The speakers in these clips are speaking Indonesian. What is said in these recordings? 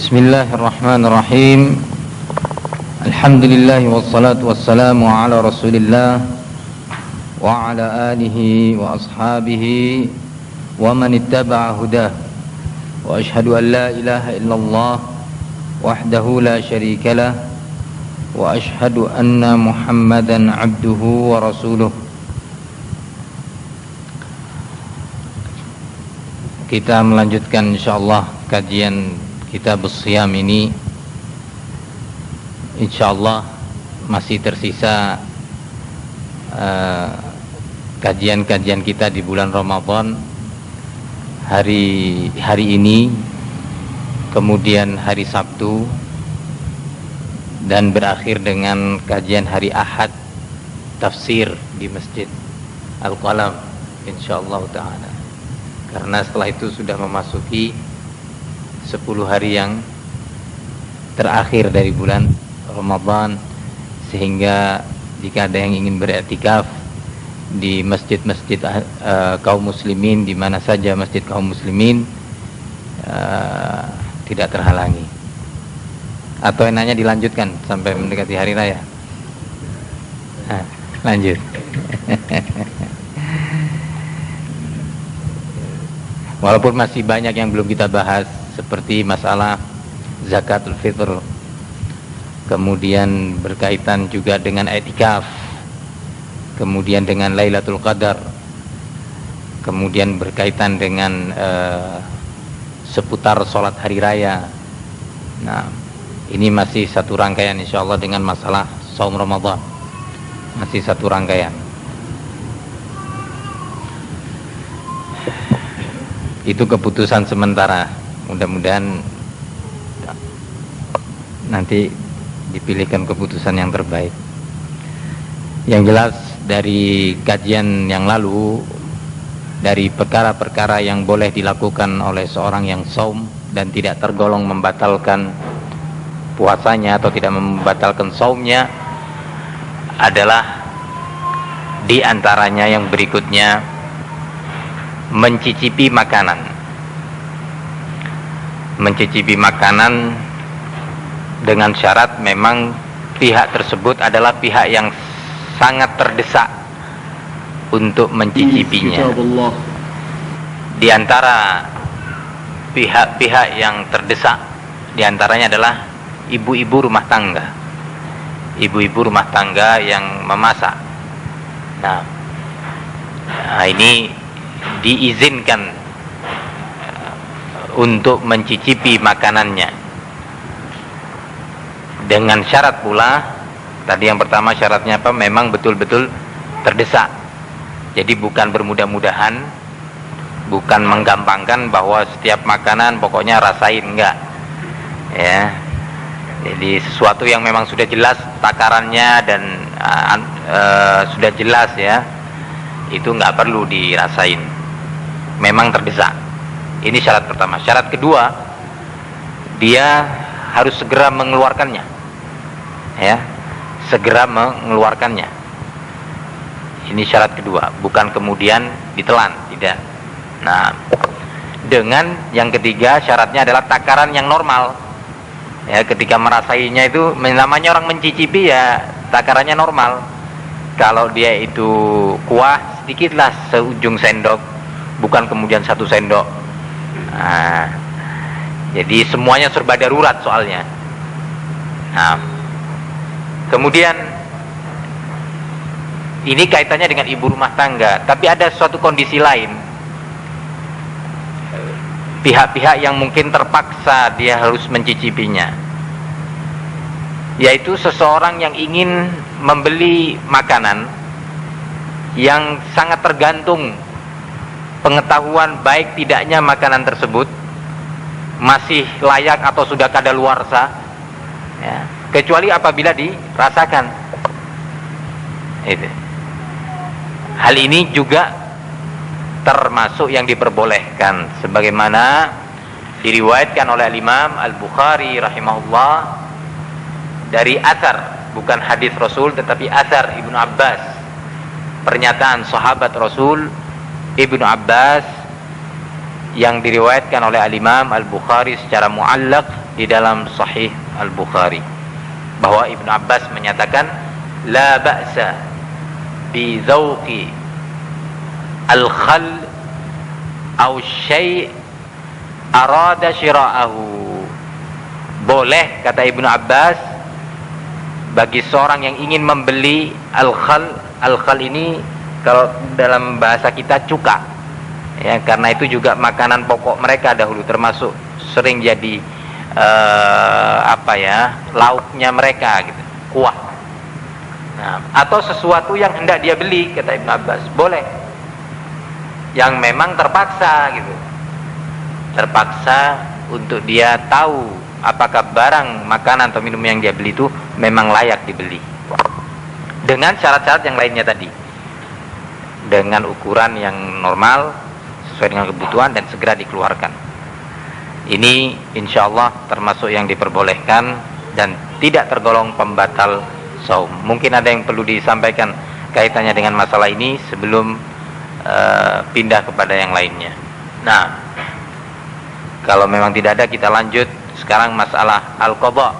Bismillahirrahmanirrahim. Alhamdulillah wassalatu wassalamu ala Rasulillah wa ala alihi wa ashabihi wa man ittaba'a hudah. Wa ashhadu an la ilaha illallah wahdahu la syarika lah wa ashhadu anna Muhammadan abduhu wa rasuluh. Kita melanjutkan insyaallah kajian Kitab Shiyam ini. Insyaallah masih tersisa kajian-kajian kita di bulan Ramadan. Hari ini, kemudian hari Sabtu, dan berakhir dengan kajian hari Ahad tafsir di Masjid Al-Qalam insyaallah ta'ala. Karena setelah itu sudah memasuki 10 hari yang terakhir dari bulan Ramadan, sehingga jika ada yang ingin beriktikaf di masjid-masjid kaum muslimin, di mana saja masjid kaum muslimin, tidak terhalangi. Atau enaknya dilanjutkan sampai mendekati hari raya. Lanjut. Walaupun masih banyak yang belum kita bahas, seperti masalah zakatul fitr, kemudian berkaitan juga dengan i'tikaf, kemudian dengan Lailatul Qadar, kemudian berkaitan dengan seputar sholat hari raya. Nah, ini masih satu rangkaian insyaallah dengan masalah saum Ramadan, masih satu rangkaian. Itu keputusan sementara, mudah-mudahan nanti dipilihkan keputusan yang terbaik. Yang jelas dari kajian yang lalu, dari perkara-perkara yang boleh dilakukan oleh seorang yang saum dan tidak tergolong membatalkan puasanya atau tidak membatalkan saumnya, adalah di antaranya yang berikutnya: mencicipi makanan. Mencicipi makanan dengan syarat memang pihak tersebut adalah pihak yang sangat terdesak untuk mencicipinya. Di antara pihak-pihak yang terdesak, di antaranya adalah ibu-ibu rumah tangga. Ibu-ibu rumah tangga yang memasak. Nah, ini diizinkan untuk mencicipi makanannya, dengan syarat pula. Tadi yang pertama syaratnya apa? Memang betul-betul terdesak. Jadi bukan bermudah-mudahan, bukan menggampangkan bahwa setiap makanan pokoknya rasain, enggak ya. Jadi sesuatu yang memang sudah jelas takarannya dan sudah jelas ya, itu enggak perlu dirasain, memang terdesak. Ini syarat pertama. Syarat kedua, dia harus segera mengeluarkannya, ya, segera mengeluarkannya. Ini syarat kedua, bukan kemudian ditelan, tidak. Nah, dengan yang ketiga syaratnya adalah takaran yang normal. Ya, ketika merasainya itu namanya orang mencicipi, ya takarannya normal. Kalau dia itu kuah, sedikitlah seujung sendok, bukan kemudian 1 sendok. Nah, jadi semuanya serba darurat soalnya. Nah, kemudian ini kaitannya dengan ibu rumah tangga, tapi ada suatu kondisi lain. Pihak-pihak yang mungkin terpaksa dia harus mencicipinya, yaitu seseorang yang ingin membeli makanan yang sangat tergantung pengetahuan baik tidaknya makanan tersebut masih layak atau sudah kadaluarsa, ya, kecuali apabila dirasakan. Itu. Hal ini juga termasuk yang diperbolehkan, sebagaimana diriwayatkan oleh Imam Al-Bukhari rahimahullah dari athar, bukan hadis Rasul tetapi athar Ibnu Abbas, pernyataan sahabat Rasul Ibnu Abbas yang diriwayatkan oleh Al-Imam Al-Bukhari secara mu'allaq di dalam Sahih Al-Bukhari bahwa Ibnu Abbas menyatakan la ba'sa bi dzauqi al-khal aw syai' arada syira'ahu. Boleh, kata Ibnu Abbas, bagi seorang yang ingin membeli al-khal. Al-khal ini kalau dalam bahasa kita cuka, ya, karena itu juga makanan pokok mereka dahulu, termasuk sering jadi lauknya mereka gitu, kuah. Nah, atau sesuatu yang hendak dia beli, kata Ibnu Abbas, boleh, yang memang terpaksa gitu, terpaksa untuk dia tahu apakah barang makanan atau minum yang dia beli itu memang layak dibeli dengan syarat-syarat yang lainnya tadi, dengan ukuran yang normal sesuai dengan kebutuhan dan segera dikeluarkan. Ini insya Allah termasuk yang diperbolehkan dan tidak tergolong pembatal saum. Mungkin ada yang perlu disampaikan kaitannya dengan masalah ini sebelum pindah kepada yang lainnya. Nah, kalau memang tidak ada, kita lanjut sekarang masalah al-qadha.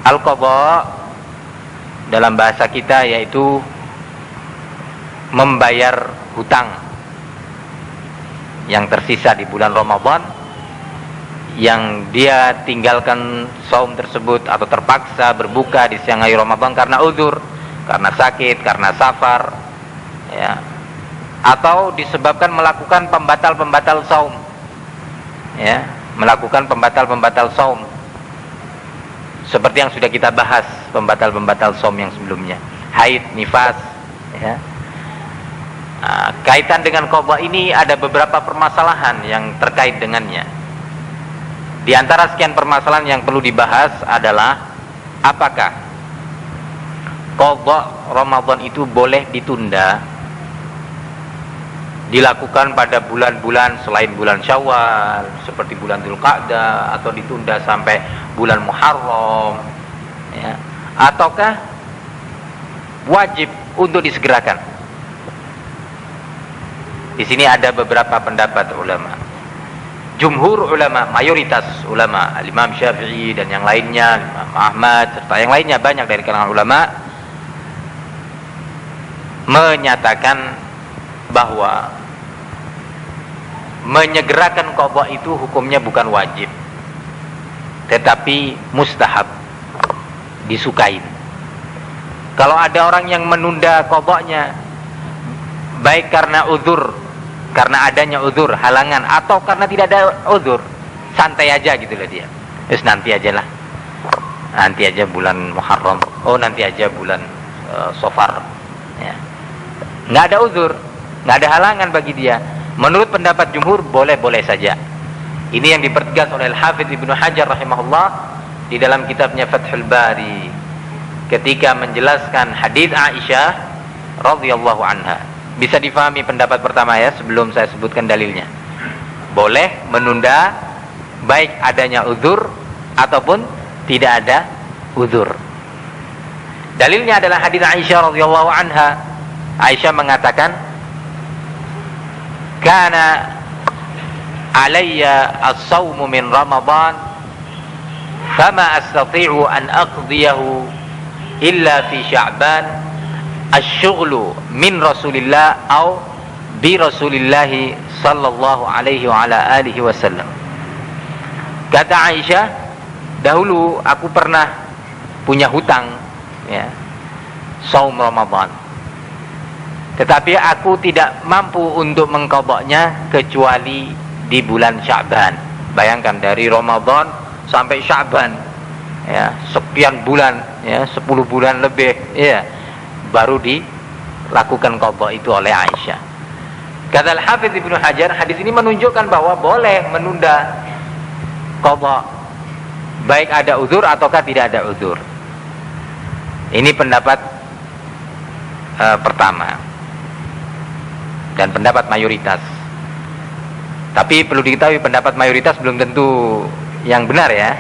Al-qadha dalam bahasa kita yaitu membayar hutang yang tersisa di bulan Ramadan, yang dia tinggalkan saum tersebut atau terpaksa berbuka di siang hari Ramadan karena uzur, karena sakit, karena safar, ya, atau disebabkan melakukan pembatal-pembatal saum, ya, melakukan pembatal-pembatal saum seperti yang sudah kita bahas, pembatal-pembatal saum yang sebelumnya, haid, nifas, ya. Nah, kaitan dengan qadha ini ada beberapa permasalahan yang terkait dengannya. Di antara sekian permasalahan yang perlu dibahas adalah apakah qadha Ramadan itu boleh ditunda, dilakukan pada bulan-bulan selain bulan Syawal seperti bulan Dzulqa'dah, atau ditunda sampai bulan Muharram, ya, ataukah wajib untuk disegerakan. Di sini ada beberapa pendapat ulama. Jumhur ulama, mayoritas ulama, Imam Syafi'i dan yang lainnya, Imam Ahmad serta yang lainnya, banyak dari kalangan ulama menyatakan bahwa menyegerakan qadha itu hukumnya bukan wajib, tetapi mustahab, disukai. Kalau ada orang yang menunda qadhanya baik karena uzur, karena adanya uzur, halangan, atau karena tidak ada uzur, santai aja gitu loh dia. Terus nanti aja lah, nanti aja bulan Muharram, oh nanti aja bulan Safar, ya. Nggak ada uzur, nggak ada halangan bagi dia. Menurut pendapat jumhur boleh-boleh saja. Ini yang dipertegas oleh Al-Hafidz Ibnu Hajar rahimahullah di dalam kitabnya Fathul Bari ketika menjelaskan hadits Aisyah radhiyallahu anha. Bisa difahami pendapat pertama ya, sebelum saya sebutkan dalilnya. Boleh menunda baik adanya uzur ataupun tidak ada uzur. Dalilnya adalah hadits Aisyah radhiyallahu anha. Aisyah mengatakan, "Kana alayya as-sawmu min Ramadan, fama astati'u an aqdiyahu illa fi Sya'ban. Asy-syughlu min Rasulillah au bi Rasulillah sallallahu alaihi wa ala alihi wasallam." Kata Aisyah, dahulu aku pernah punya hutang, ya, saum Ramadan, tetapi aku tidak mampu untuk mengqadhanya kecuali di bulan Sya'ban. Bayangkan dari Ramadan sampai Sya'ban, ya, sekian bulan, ya, 10 bulan lebih, ya, baru dilakukan qadha itu oleh Aisyah. Kata Al-Hafidz Ibnu Hajar, hadis ini menunjukkan bahwa boleh menunda qadha baik ada uzur ataukah tidak ada uzur. Ini pendapat pertama dan pendapat mayoritas. Tapi perlu diketahui, pendapat mayoritas belum tentu yang benar ya.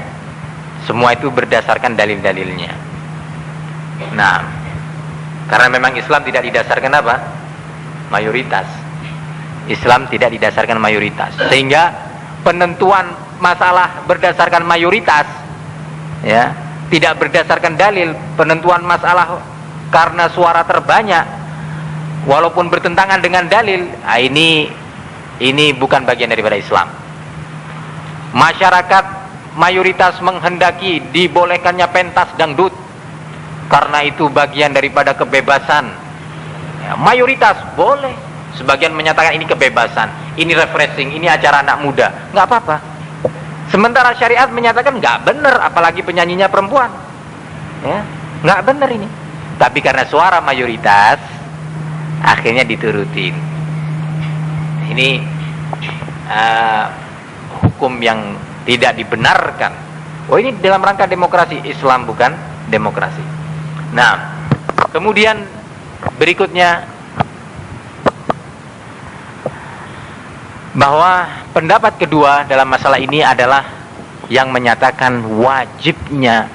Semua itu berdasarkan dalil-dalilnya. Nah, karena memang Islam tidak didasarkan apa? Mayoritas. Islam tidak didasarkan mayoritas. Sehingga penentuan masalah berdasarkan mayoritas, ya, tidak berdasarkan dalil, penentuan masalah karena suara terbanyak walaupun bertentangan dengan dalil, ini bukan bagian daripada Islam. Masyarakat mayoritas menghendaki dibolehkannya pentas dangdut karena itu bagian daripada kebebasan, ya, mayoritas boleh. Sebagian menyatakan ini kebebasan, ini refreshing, ini acara anak muda, nggak apa-apa. Sementara syariat menyatakan nggak benar, apalagi penyanyinya perempuan, ya, nggak benar ini. Tapi karena suara mayoritas, akhirnya diturutin. Ini hukum yang tidak dibenarkan. Oh, ini dalam rangka demokrasi. Islam bukan demokrasi. Nah, kemudian berikutnya, bahwa pendapat kedua dalam masalah ini adalah yang menyatakan wajibnya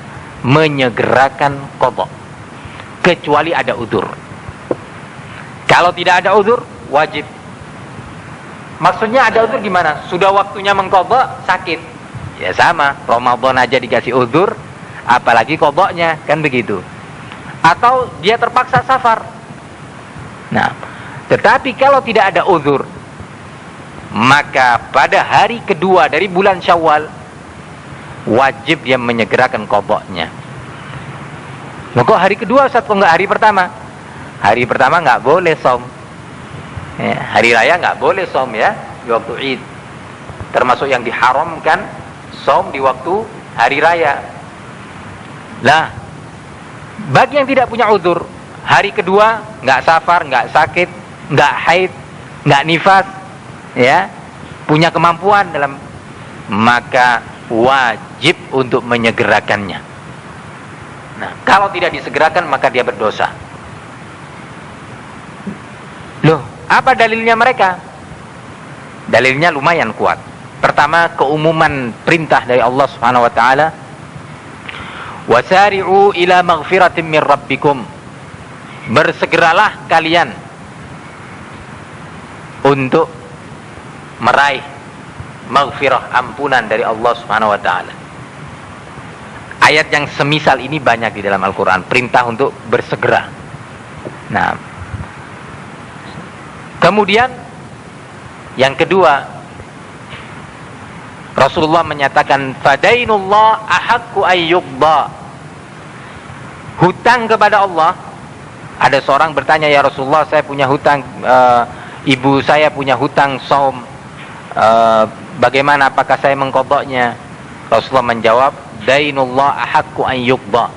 menyegerakan qadha kecuali ada udzur. Kalau tidak ada udzur, wajib. Maksudnya ada udzur gimana? Sudah waktunya mengqadha, sakit, ya sama, Ramadan aja dikasih udzur, apalagi qadhanya, kan begitu. Atau dia terpaksa safar. Nah, tetapi kalau tidak ada udzur, maka pada hari kedua dari bulan Syawal wajib dia menyegerakan qadhanya. Loh, kok hari kedua Ustaz, kok nggak hari pertama? Hari pertama nggak boleh shaum, ya, hari raya nggak boleh shaum, ya, di waktu Id. Termasuk yang diharamkan shaum di waktu hari raya. Lah, bagi yang tidak punya uzur, hari kedua nggak safar, nggak sakit, nggak haid, nggak nifas, ya, punya kemampuan dalam, maka wajib untuk menyegerakannya. Nah, kalau tidak disegerakan maka dia berdosa. Loh, apa dalilnya mereka? Dalilnya lumayan kuat. Pertama, keumuman perintah dari Allah Subhanahu wa taala, wasari'u ila maghfiratin min rabbikum, bersegeralah kalian untuk meraih maghfirah, ampunan dari Allah Subhanahu wa taala. Ayat yang semisal ini banyak di dalam Al-Qur'an, perintah untuk bersegera. Nah, kemudian yang kedua, Rasulullah menyatakan fadainullah ahaqqu ayyuqda. Hutang kepada Allah. Ada seorang bertanya, ya Rasulullah, saya punya hutang, ibu saya punya hutang shaum, bagaimana, apakah saya mengqadhanya? Rasulullah menjawab, dainullah ahaqqu ayyuqda.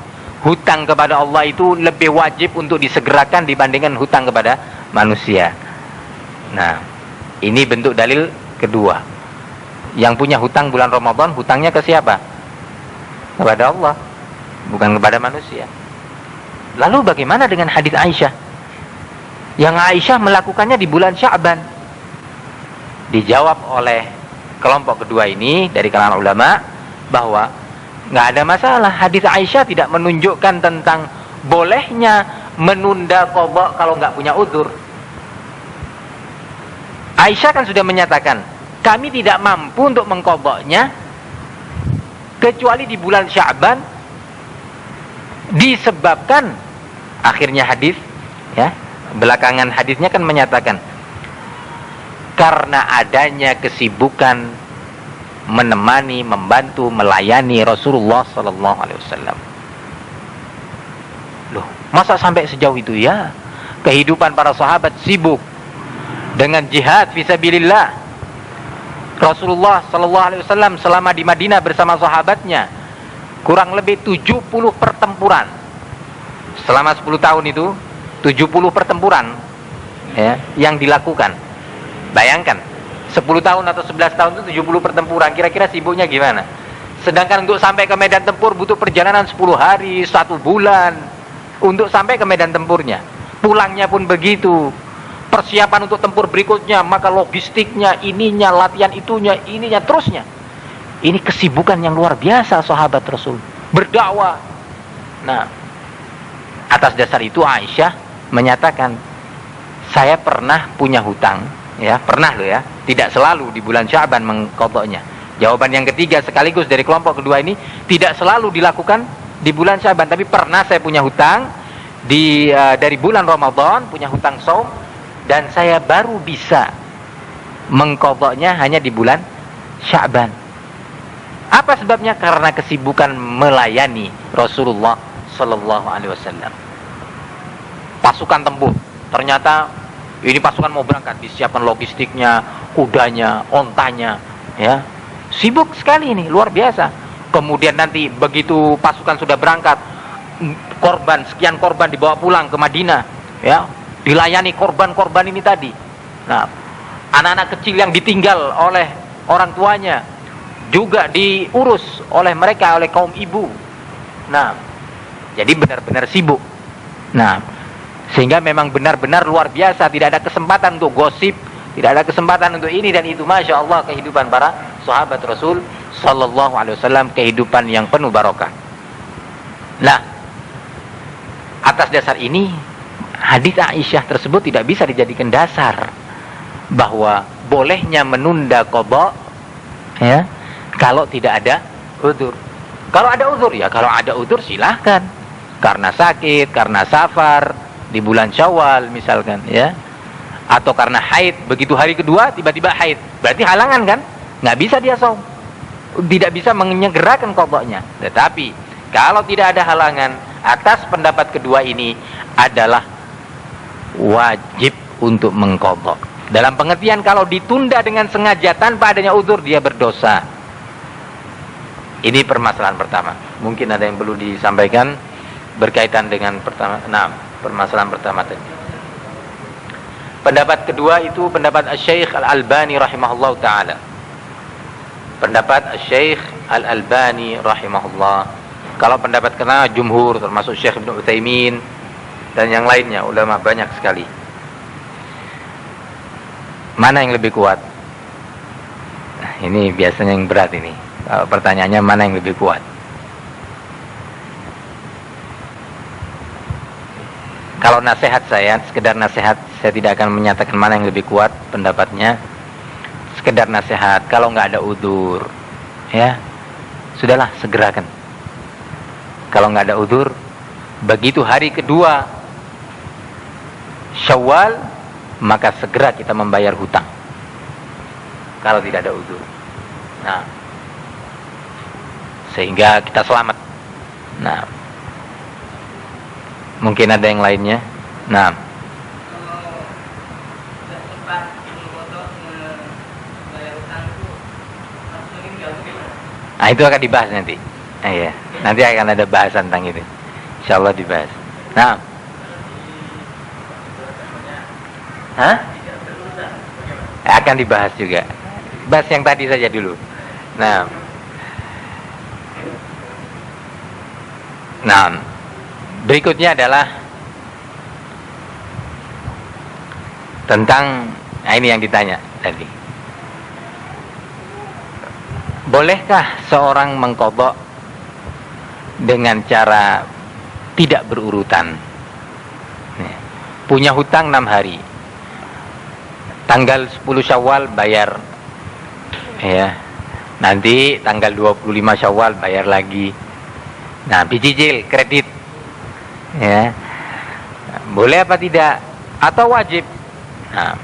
Hutang kepada Allah itu lebih wajib untuk disegerakan dibandingkan hutang kepada manusia. Nah, ini bentuk dalil kedua. Yang punya hutang bulan Ramadan, hutangnya ke siapa? Kepada Allah, bukan kepada manusia. Lalu bagaimana dengan hadis Aisyah? Yang Aisyah melakukannya di bulan Sya'ban. Dijawab oleh kelompok kedua ini dari kalangan ulama bahwa nggak ada masalah. Hadis Aisyah tidak menunjukkan tentang bolehnya menunda qadha kalau nggak punya udzur. Aisyah kan sudah menyatakan, kami tidak mampu untuk mengqadhanya kecuali di bulan Sya'ban, disebabkan akhirnya hadis, ya, belakangan hadisnya kan menyatakan karena adanya kesibukan menemani, membantu, melayani Rasulullah sallallahu alaihi wasallam. Loh, masa sampai sejauh itu, ya? Kehidupan para sahabat sibuk dengan jihad fisabilillah. Rasulullah sallallahu alaihi wasallam selama di Madinah bersama sahabatnya kurang lebih 70 pertempuran. Selama 10 tahun itu 70 pertempuran, ya, yang dilakukan. Bayangkan, 10 tahun atau 11 tahun itu 70 pertempuran, kira-kira sibuknya gimana? Sedangkan untuk sampai ke medan tempur butuh perjalanan 10 hari, 1 bulan untuk sampai ke medan tempurnya. Pulangnya pun begitu. Persiapan untuk tempur berikutnya, maka logistiknya, ininya, latihan itunya, ininya, terusnya. Ini kesibukan yang luar biasa sahabat Rasul berdakwah. Nah, atas dasar itu Aisyah menyatakan, saya pernah punya hutang, ya, pernah loh, ya, tidak selalu di bulan Sya'ban mengqadhanya. Jawaban yang ketiga sekaligus dari kelompok kedua ini, tidak selalu dilakukan di bulan Syaban, tapi pernah saya punya hutang dari bulan Ramadan, punya hutang shaum, dan saya baru bisa mengqadhanya hanya di bulan Syaban. Apa sebabnya? Karena kesibukan melayani Rasulullah Sallallahu Alaihi Wasallam. Pasukan tempur, ternyata ini pasukan mau berangkat, disiapkan logistiknya, kudanya, ontanya, ya, sibuk sekali ini, luar biasa. Kemudian nanti begitu pasukan sudah berangkat, sekian korban dibawa pulang ke Madinah, ya, dilayani korban-korban ini tadi. Nah, anak-anak kecil yang ditinggal oleh orang tuanya juga diurus oleh mereka, oleh kaum ibu. Nah, jadi benar-benar sibuk. Nah, sehingga memang benar-benar luar biasa, tidak ada kesempatan untuk gosip, tidak ada kesempatan untuk ini dan itu. Masya Allah, kehidupan para sahabat Rasul Sallallahu Alaihi Wasallam, kehidupan yang penuh barokah. Nah, atas dasar ini hadis Aisyah tersebut tidak bisa dijadikan dasar bahwa bolehnya menunda qadha, ya, kalau tidak ada uzur. Kalau ada uzur, ya kalau ada uzur silahkan, karena sakit, karena safar di bulan Syawal misalkan, ya, atau karena haid, begitu hari kedua tiba-tiba haid, berarti halangan kan, nggak bisa dia shaum, tidak bisa menyegerakan qadhanya. Tetapi kalau tidak ada halangan, atas pendapat kedua ini adalah wajib untuk mengqadha. Dalam pengertian kalau ditunda dengan sengaja tanpa adanya uzur, dia berdosa. Ini permasalahan pertama. Mungkin ada yang perlu disampaikan berkaitan dengan pertama. Nah, permasalahan pertama tadi. Pendapat kedua itu pendapat Asy-Syaikh Al-Albani rahimahullah taala. Pendapat Asy-Syaikh Al-Albani rahimahullah. Kalau pendapat kena jumhur, termasuk Syekh Ibnu Utsaimin dan yang lainnya, ulama banyak sekali. Mana yang lebih kuat? Nah, ini biasanya yang berat ini. Pertanyaannya mana yang lebih kuat? Kalau nasihat saya, sekedar nasihat, saya tidak akan menyatakan mana yang lebih kuat pendapatnya. Sekedar nasihat, kalau nggak ada udzur, ya sudahlah, segerakan. Kalau nggak ada udzur, begitu hari kedua Syawal, maka segera kita membayar hutang. Kalau tidak ada udzur, nah, sehingga kita selamat. Nah, mungkin ada yang lainnya. Nah, itu akan dibahas nanti. Nah, ya, nanti akan ada bahasan tentang itu. Insyaallah dibahas. Nah, akan dibahas juga. Bahas yang tadi saja dulu. Nah, berikutnya adalah tentang, nah ini yang ditanya tadi. Bolehkah seorang mengqadha dengan cara tidak berurutan? Punya hutang 6 hari. Tanggal 10 Syawal bayar, ya. Nanti tanggal 25 Syawal bayar lagi. Nah, dicicil kredit, ya, boleh apa tidak? Atau wajib? Nah,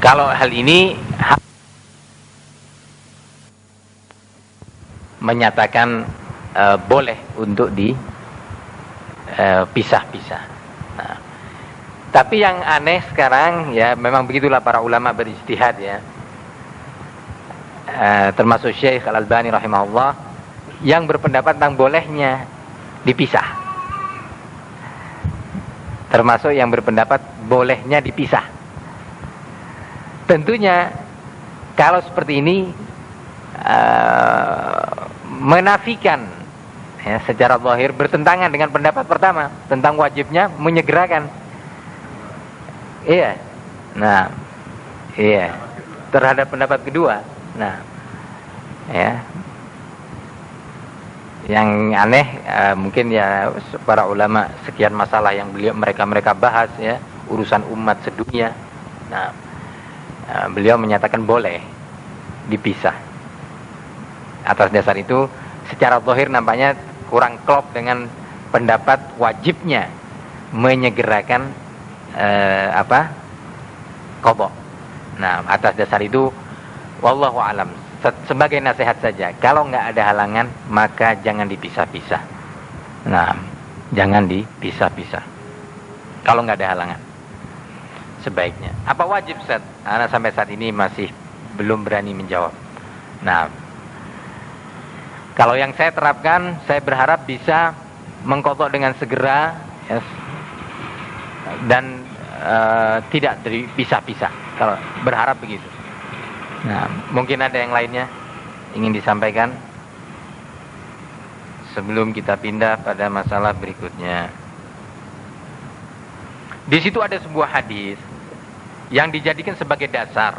kalau hal ini menyatakan boleh untuk dipisah-pisah. Nah, tapi yang aneh sekarang, ya, memang begitulah para ulama berijtihad, ya, termasuk Syekh Al-Albani rahimahullah, yang berpendapat tentang bolehnya dipisah, termasuk yang berpendapat bolehnya dipisah. Tentunya kalau seperti ini menafikan, ya, secara zahir bertentangan dengan pendapat pertama tentang wajibnya menyegerakan. Iya. Nah, iya, terhadap pendapat kedua. Nah, ya, yang aneh mungkin, ya, para ulama sekian masalah yang mereka bahas, ya, urusan umat sedunia. Nah, beliau menyatakan boleh dipisah. Atas dasar itu secara zahir nampaknya kurang klop dengan pendapat wajibnya menyegerakan qadha. Nah, atas dasar itu wallahu alam, sebagai nasihat saja, kalau nggak ada halangan maka jangan dipisah-pisah. Nah, jangan dipisah-pisah kalau nggak ada halangan, sebaiknya. Apa wajib, Ustaz? Anak sampai saat ini masih belum berani menjawab. Nah, kalau yang saya terapkan, saya berharap bisa mengqadha dengan segera, yes, dan tidak dipisah-pisah. Kalau berharap begitu. Nah, mungkin ada yang lainnya ingin disampaikan sebelum kita pindah pada masalah berikutnya. Di situ ada sebuah hadis yang dijadikan sebagai dasar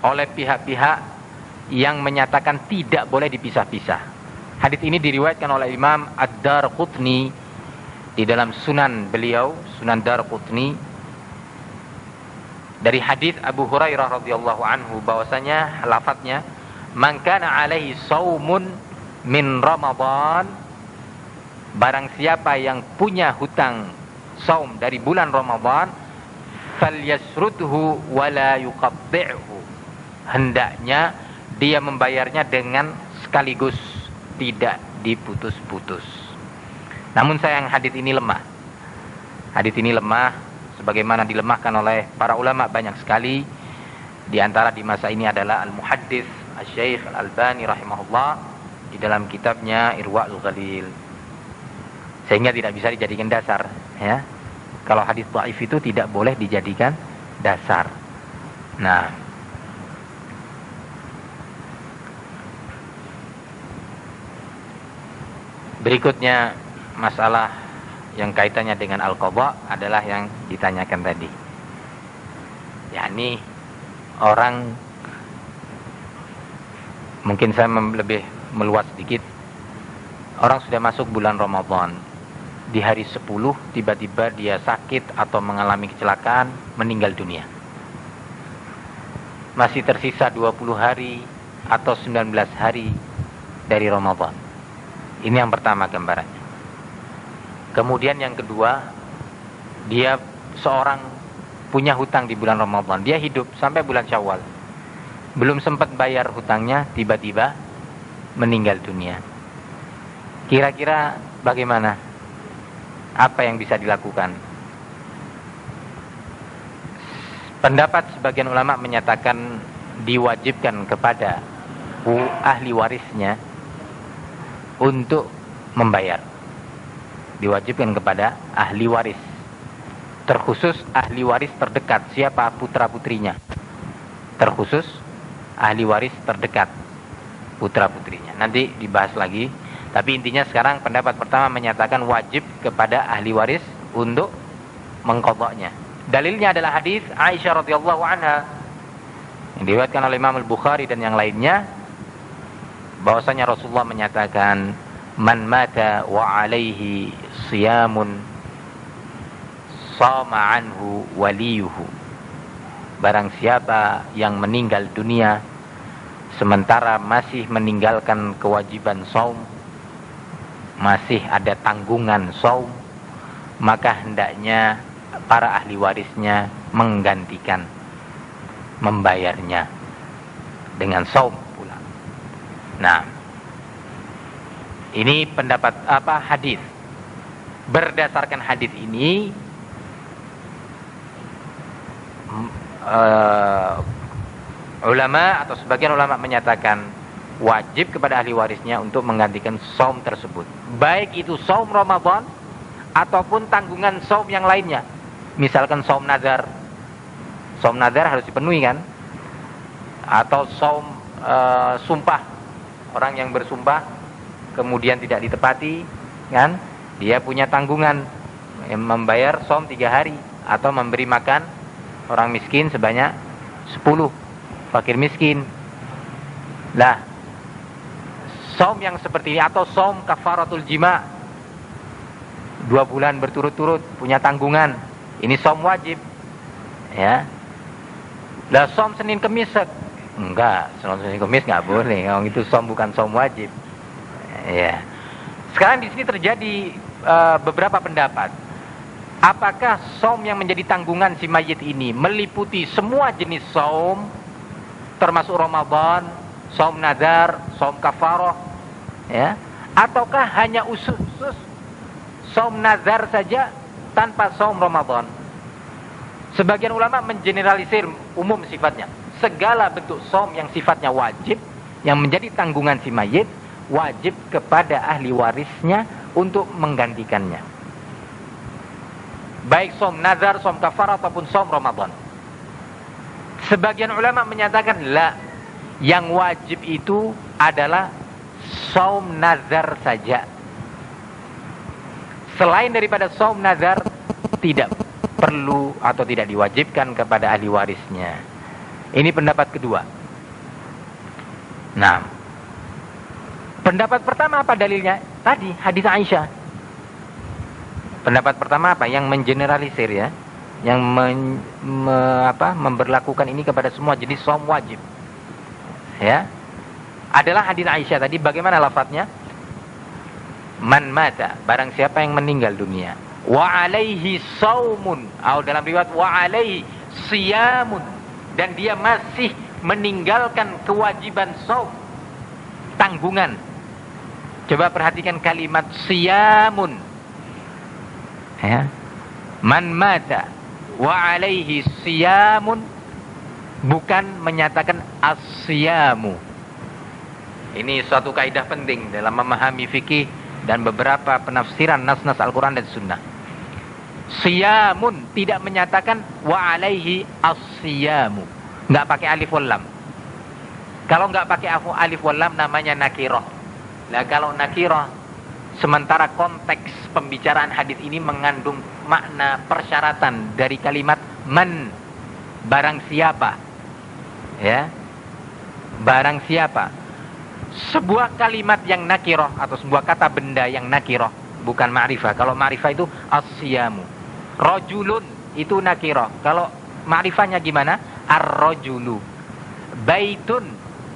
oleh pihak-pihak yang menyatakan tidak boleh dipisah-pisah. Hadis ini diriwayatkan oleh Imam Ad-Darqutni di dalam Sunan beliau, Sunan Darqutni, dari hadis Abu Hurairah radhiyallahu anhu, bahwasanya lafadznya, man kana alaihi saumun min Ramadan, barang siapa yang punya hutang saum dari bulan Ramadan, falyasrudhu wala yuqaddi'hu, hendaknya dia membayarnya dengan sekaligus, tidak diputus-putus. Namun sayang hadis ini lemah. Hadis ini lemah sebagaimana dilemahkan oleh para ulama banyak sekali. Di antara di masa ini adalah Al-Muhaddits Asy-Syaikh Al-Albani rahimahullah di dalam kitabnya Irwaul Ghalil. Sehingga tidak bisa dijadikan dasar, ya. Kalau hadis dhaif itu tidak boleh dijadikan dasar. Nah, berikutnya masalah yang kaitannya dengan al-qadha adalah yang ditanyakan tadi. Yakni orang, mungkin saya lebih meluas sedikit. Orang sudah masuk bulan Ramadan, di hari 10 tiba-tiba dia sakit atau mengalami kecelakaan, meninggal dunia. Masih tersisa 20 hari atau 19 hari dari Ramadan. Ini yang pertama gambarannya. Kemudian yang kedua, dia seorang punya hutang di bulan Ramadan. Dia hidup sampai bulan Syawal, belum sempat bayar hutangnya, tiba-tiba meninggal dunia. Kira-kira bagaimana? Apa yang bisa dilakukan? Pendapat sebagian ulama menyatakan diwajibkan kepada ahli warisnya untuk membayar. Diwajibkan kepada ahli waris, terkhusus ahli waris terdekat. Siapa? Putra-putrinya. Terkhusus ahli waris terdekat, putra-putrinya. Nanti dibahas lagi. Tapi intinya sekarang pendapat pertama menyatakan wajib kepada ahli waris untuk mengqadhanya. Dalilnya adalah hadis Aisyah radhiyallahu anha yang diriwayatkan oleh Imam Al-Bukhari dan yang lainnya, bahwasanya Rasulullah menyatakan, man mata wa alaihi siyamun sama anhu waliyuhu, barang siapa yang meninggal dunia sementara masih meninggalkan kewajiban saum, masih ada tanggungan saum, maka hendaknya para ahli warisnya menggantikan, membayarnya dengan saum pula. Nah, ini pendapat hadis. Berdasarkan hadis ini, ulama atau sebagian ulama menyatakan wajib kepada ahli warisnya untuk menggantikan saum tersebut, baik itu saum Ramadan ataupun tanggungan saum yang lainnya. Misalkan saum nazar. Saum nazar harus dipenuhi kan? Atau saum sumpah. Orang yang bersumpah kemudian tidak ditepati, kan? Dia punya tanggungan membayar saum 3 hari atau memberi makan orang miskin sebanyak 10 fakir miskin. Lah, saum yang seperti ini atau saum kafaratul jima, 2 bulan berturut-turut punya tanggungan, ini saum wajib, ya. Lah, saum Senin Kemis Enggak, Senin Kamis nggak boleh. Itu som bukan som wajib. Ya. Sekarang di sini terjadi beberapa pendapat. Apakah som yang menjadi tanggungan si mayit ini meliputi semua jenis som, termasuk Ramadan, som nazar, som kafaroh, ya? Ataukah hanya usus som nazar saja tanpa som Ramadan? Sebagian ulama mengeneralisir umum sifatnya. Segala bentuk som yang sifatnya wajib, yang menjadi tanggungan si mayit, wajib kepada ahli warisnya untuk menggantikannya. Baik som nazar, som kafarah ataupun som Ramadan. Sebagian ulama menyatakan la, yang wajib itu adalah som nazar saja. Selain daripada som nazar tidak perlu atau tidak diwajibkan kepada ahli warisnya. Ini pendapat kedua. Nah, pendapat pertama apa dalilnya? Tadi hadis Aisyah. Pendapat pertama apa? Yang mengeneralisir ya, yang memberlakukan ini kepada semua jenis som wajib. Ya, adalah hadis Aisyah tadi. Bagaimana lafadznya? Man mata, barang siapa yang meninggal dunia, wa alaihi saumun, atau dalam riwayat wa alaihi siyamun, dan dia masih meninggalkan kewajiban saum, tanggungan. Coba perhatikan kalimat siyamun. Ya. Man mata wa alaihi siyamun, bukan menyatakan as-siyamu. Ini suatu kaidah penting dalam memahami fikih dan beberapa penafsiran nas-nas Al-Quran dan Sunnah. Siyamun tidak menyatakan wa alaihi as-siyamu, nggak pakai alif wal lam. Kalau nggak pakai alif wal lam namanya nakirah. Nah, kalau nakirah, sementara konteks pembicaraan hadis ini mengandung makna persyaratan dari kalimat man, barang siapa, ya, barang siapa. Sebuah kalimat yang nakirah atau sebuah kata benda yang nakirah, bukan ma'rifah. Kalau ma'rifah itu as-siyamu. Rajulun itu nakirah. Kalau ma'rifahnya gimana? Ar-rajulu. Baitun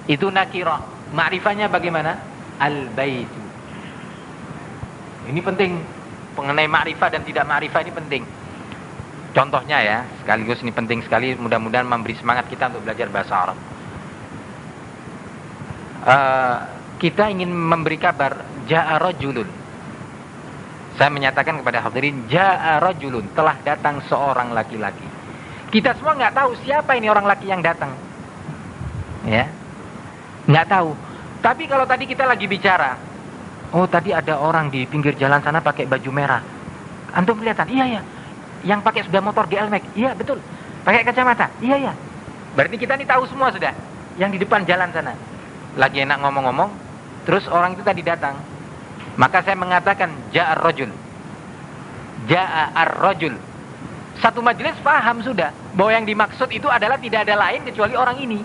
itu nakirah. Ma'rifahnya bagaimana? Al-baitu. Ini penting. Mengenai ma'rifah dan tidak ma'rifah ini penting. Contohnya ya, sekaligus ini penting sekali, mudah-mudahan memberi semangat kita untuk belajar bahasa Arab. Kita ingin memberi kabar ja'a rajulun. Saya menyatakan kepada hadirin ja'a rajulun, telah datang seorang laki-laki. Kita semua nggak tahu siapa ini orang laki yang datang, ya, nggak tahu. Tapi kalau tadi kita lagi bicara, oh tadi ada orang di pinggir jalan sana pakai baju merah, antum kelihatan? Iya ya. Yang pakai sepeda motor GL Max, iya betul. Pakai kacamata, iya ya. Berarti kita nih tahu semua sudah. Yang di depan jalan sana lagi enak ngomong-ngomong, terus orang itu tadi datang. Maka saya mengatakan ja'a ar-rajul, ja'a ar-rajul. Satu majelis paham sudah bahwa yang dimaksud itu adalah tidak ada lain kecuali orang ini,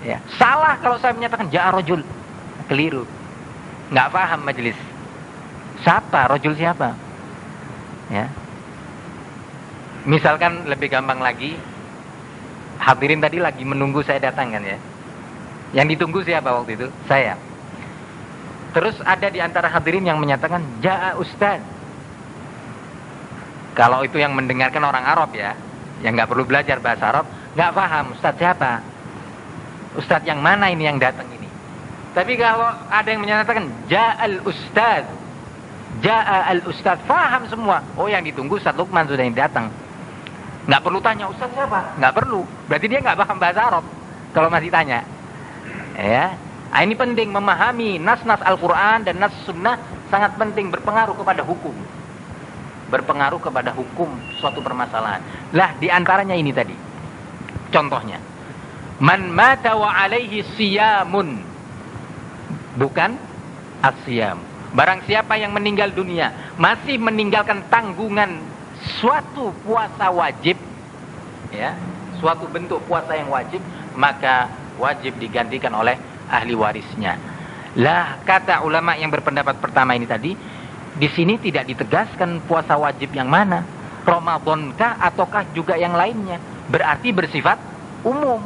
ya. Salah kalau saya menyatakan ja'a ar-rajul, keliru, nggak paham majelis. Siapa rajul, siapa, ya. Misalkan lebih gampang lagi, hadirin tadi lagi menunggu saya datang kan ya. Yang ditunggu siapa waktu itu? Saya. Terus ada di antara hadirin yang menyatakan ja'a ustaz. Kalau itu yang mendengarkan orang Arab ya, yang nggak perlu belajar bahasa Arab, nggak paham ustaz siapa, ustaz yang mana ini yang datang ini. Tapi kalau ada yang menyatakan ja'al ustaz, ja'a al ustaz, paham semua. Oh yang ditunggu Ustaz Lukman sudah yang datang. Nggak perlu tanya ustaz siapa, nggak perlu. Berarti dia nggak paham bahasa Arab kalau masih tanya. Ya, ini penting memahami nas-nas Al-Quran dan nas Sunnah, sangat penting, berpengaruh kepada hukum, berpengaruh kepada hukum suatu permasalahan. Lah di antaranya ini tadi, contohnya, man mata wa alaihi siyamun, bukan as-siyam. Barang siapa yang meninggal dunia masih meninggalkan tanggungan suatu puasa wajib, ya, suatu bentuk puasa yang wajib, maka wajib digantikan oleh ahli warisnya. Lah kata ulama yang berpendapat pertama ini tadi, di sini tidak ditegaskan puasa wajib yang mana, Ramadankah ataukah juga yang lainnya, berarti bersifat umum.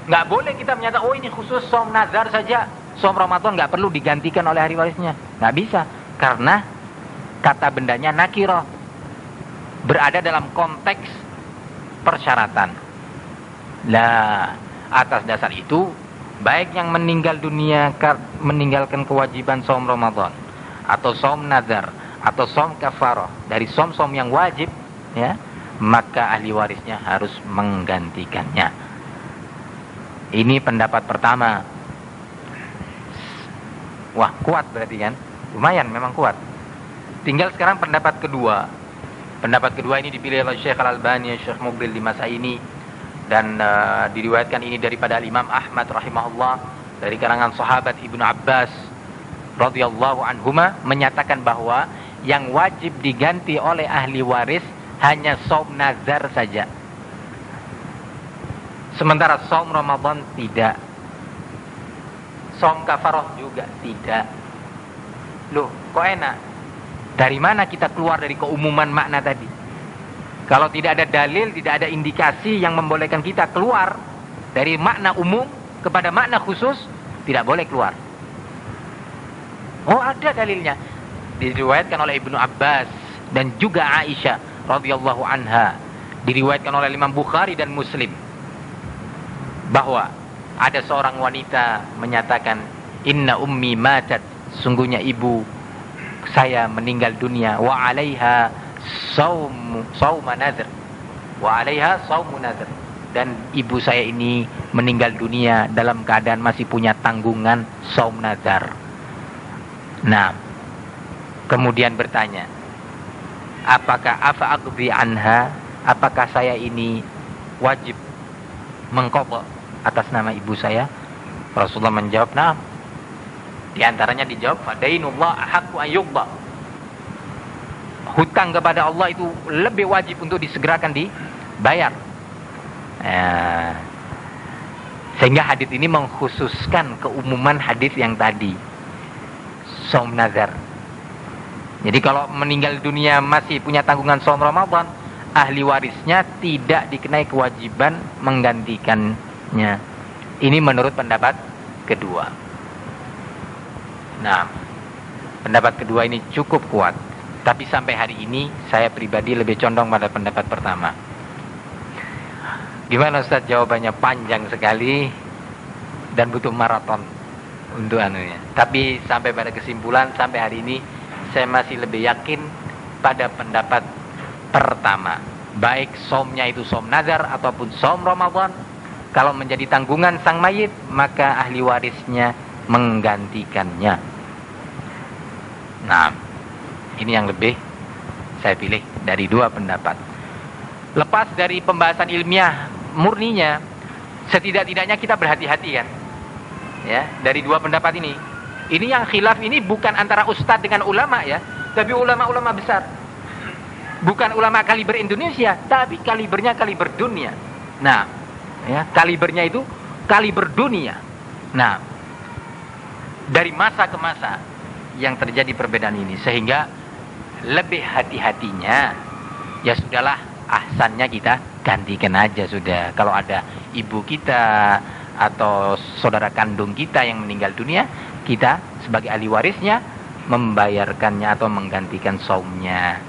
Nggak boleh kita menyatakan, oh ini khusus som nazar saja, som Ramadan nggak perlu digantikan oleh ahli warisnya. Nggak bisa, karena kata bendanya nakirah, berada dalam konteks persyaratan. Lah, atas dasar itu, baik yang meninggal dunia meninggalkan kewajiban som Ramadan, atau som nazar, atau som kafarah, dari som-som yang wajib, ya, maka ahli warisnya harus menggantikannya. Ini pendapat pertama. Wah, kuat berarti kan? Lumayan, memang kuat. Tinggal sekarang pendapat kedua. Pendapat kedua ini dipilih oleh Syekh Al-Albani, Syekh Muqbil di masa ini, dan diriwayatkan ini daripada Imam Ahmad rahimahullah, dari kalangan sahabat Ibnu Abbas radhiyallahu anhuma, menyatakan bahwa yang wajib diganti oleh ahli waris hanya shaum nazar saja. Sementara shaum Ramadan tidak. Shaum kafarah juga tidak. Loh, kok enak? Dari mana kita keluar dari keumuman makna tadi? Kalau tidak ada dalil, tidak ada indikasi yang membolehkan kita keluar dari makna umum kepada makna khusus, tidak boleh keluar. Oh, ada dalilnya. Diriwayatkan oleh Ibnu Abbas dan juga Aisyah radhiyallahu anha. Diriwayatkan oleh Imam Bukhari dan Muslim, bahwa ada seorang wanita menyatakan, inna ummi matat, sungguhnya ibu saya meninggal dunia, wa alaiha saum nadhr, wa alaiha saum nadhr, dan ibu saya ini meninggal dunia dalam keadaan masih punya tanggungan saum nazar. Nah, kemudian bertanya, apakah afa aqdi anha, apakah saya ini wajib mengqadha atas nama ibu saya? Rasulullah menjawab, "Na'am." Di antaranya dijawab, "Fadainullah ahaqqu an yuqda." Hutang kepada Allah itu lebih wajib untuk disegerakan dibayar. Sehingga hadis ini mengkhususkan keumuman hadis yang tadi, shaum nazar. Jadi kalau meninggal dunia masih punya tanggungan shaum Ramadan, ahli warisnya tidak dikenai kewajiban menggantikannya. Ini menurut pendapat kedua. Nah, pendapat kedua ini cukup kuat. Tapi sampai hari ini saya pribadi lebih condong pada pendapat pertama. Gimana Ustaz, jawabannya panjang sekali dan butuh maraton untuk anunya. Tapi sampai pada kesimpulan sampai hari ini saya masih lebih yakin pada pendapat pertama. Baik shaumnya itu shaum nazar ataupun shaum Ramadan, kalau menjadi tanggungan sang mayit, maka ahli warisnya menggantikannya. Nah, ini yang lebih saya pilih dari dua pendapat. Lepas dari pembahasan ilmiah murninya, setidak-tidaknya kita berhati-hati kan, ya, dari dua pendapat ini. Ini yang khilaf ini bukan antara ustadz dengan ulama ya, tapi ulama-ulama besar. Bukan ulama kaliber Indonesia, tapi kalibernya kaliber dunia. Nah, ya, kalibernya itu kaliber dunia. Nah, dari masa ke masa yang terjadi perbedaan ini, sehingga lebih hati-hatinya ya sudahlah, ahsannya kita gantikan aja sudah. Kalau ada ibu kita atau saudara kandung kita yang meninggal dunia, kita sebagai ahli warisnya membayarkannya atau menggantikan shaumnya.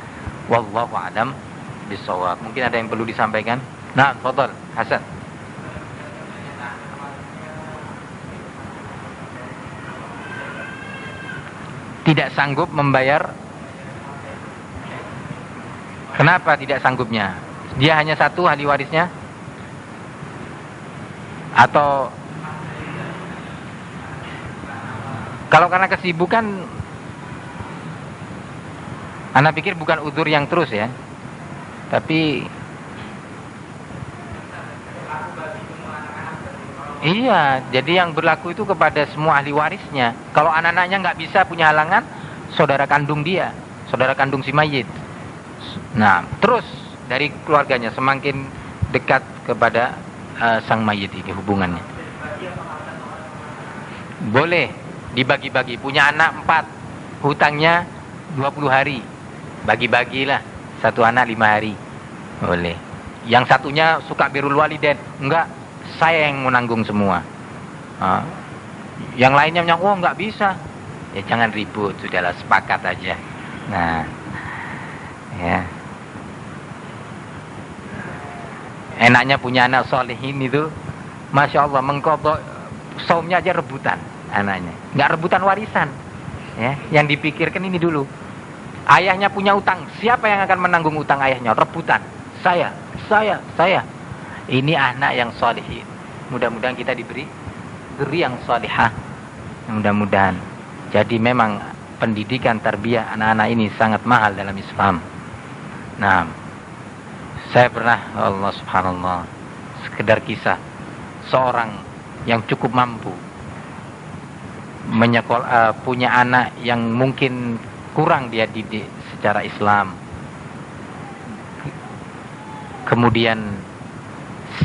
Wallahu a'lam bishawab. Mungkin ada yang perlu disampaikan? Nah, fadhal Hasan. Tidak sanggup membayar. Kenapa tidak sanggupnya? Dia hanya satu ahli warisnya? Atau kalau karena kesibukan, Anda pikir bukan udzur yang terus ya, tapi iya, jadi yang berlaku itu kepada semua ahli warisnya. Kalau anak-anaknya nggak bisa, punya halangan, saudara kandung dia, saudara kandung si mayit. Nah, terus dari keluarganya semakin dekat kepada sang mayit ini hubungannya. Boleh dibagi-bagi. Punya anak 4, hutangnya 20 hari. Bagi-bagilah, satu anak 5 hari. Boleh. Yang satunya suka birrul walidain, enggak, saya yang menanggung semua. Yang lainnya bilang, oh nggak bisa. Ya jangan ribut, sudahlah sepakat aja. Nah, ya. Enaknya punya anak solehin itu, masya Allah, mengkodok saumnya aja rebutan anaknya, nggak rebutan warisan. Ya, yang dipikirkan ini dulu. Ayahnya punya utang, siapa yang akan menanggung utang ayahnya? Rebutan. Saya. Ini anak yang solehin. Mudah-mudahan kita diberi yang solihah. Mudah-mudahan. Jadi memang pendidikan tarbiyah anak-anak ini sangat mahal dalam Islam. Nah, saya pernah, Allah subhanallah, sekedar kisah seorang yang cukup mampu punya anak yang mungkin kurang dia didik secara Islam. Kemudian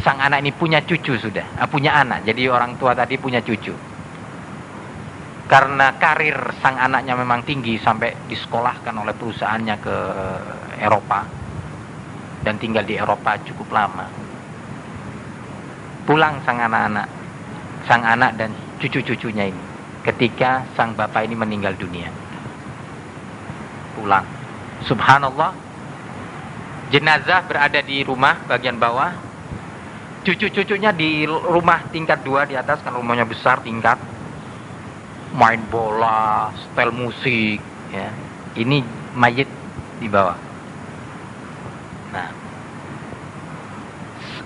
sang anak ini punya cucu sudah, punya anak. Jadi orang tua tadi punya cucu. Karena karir sang anaknya memang tinggi sampai disekolahkan oleh perusahaannya ke Eropa dan tinggal di Eropa cukup lama. Pulang sang anak dan cucu-cucunya ini ketika sang bapak ini meninggal dunia. Pulang. Subhanallah. Jenazah berada di rumah bagian bawah. Cucu-cucunya di rumah tingkat 2 di atas, kan rumahnya besar tingkat. Main bola, setel musik, ya. Ini mayit di bawah. Nah,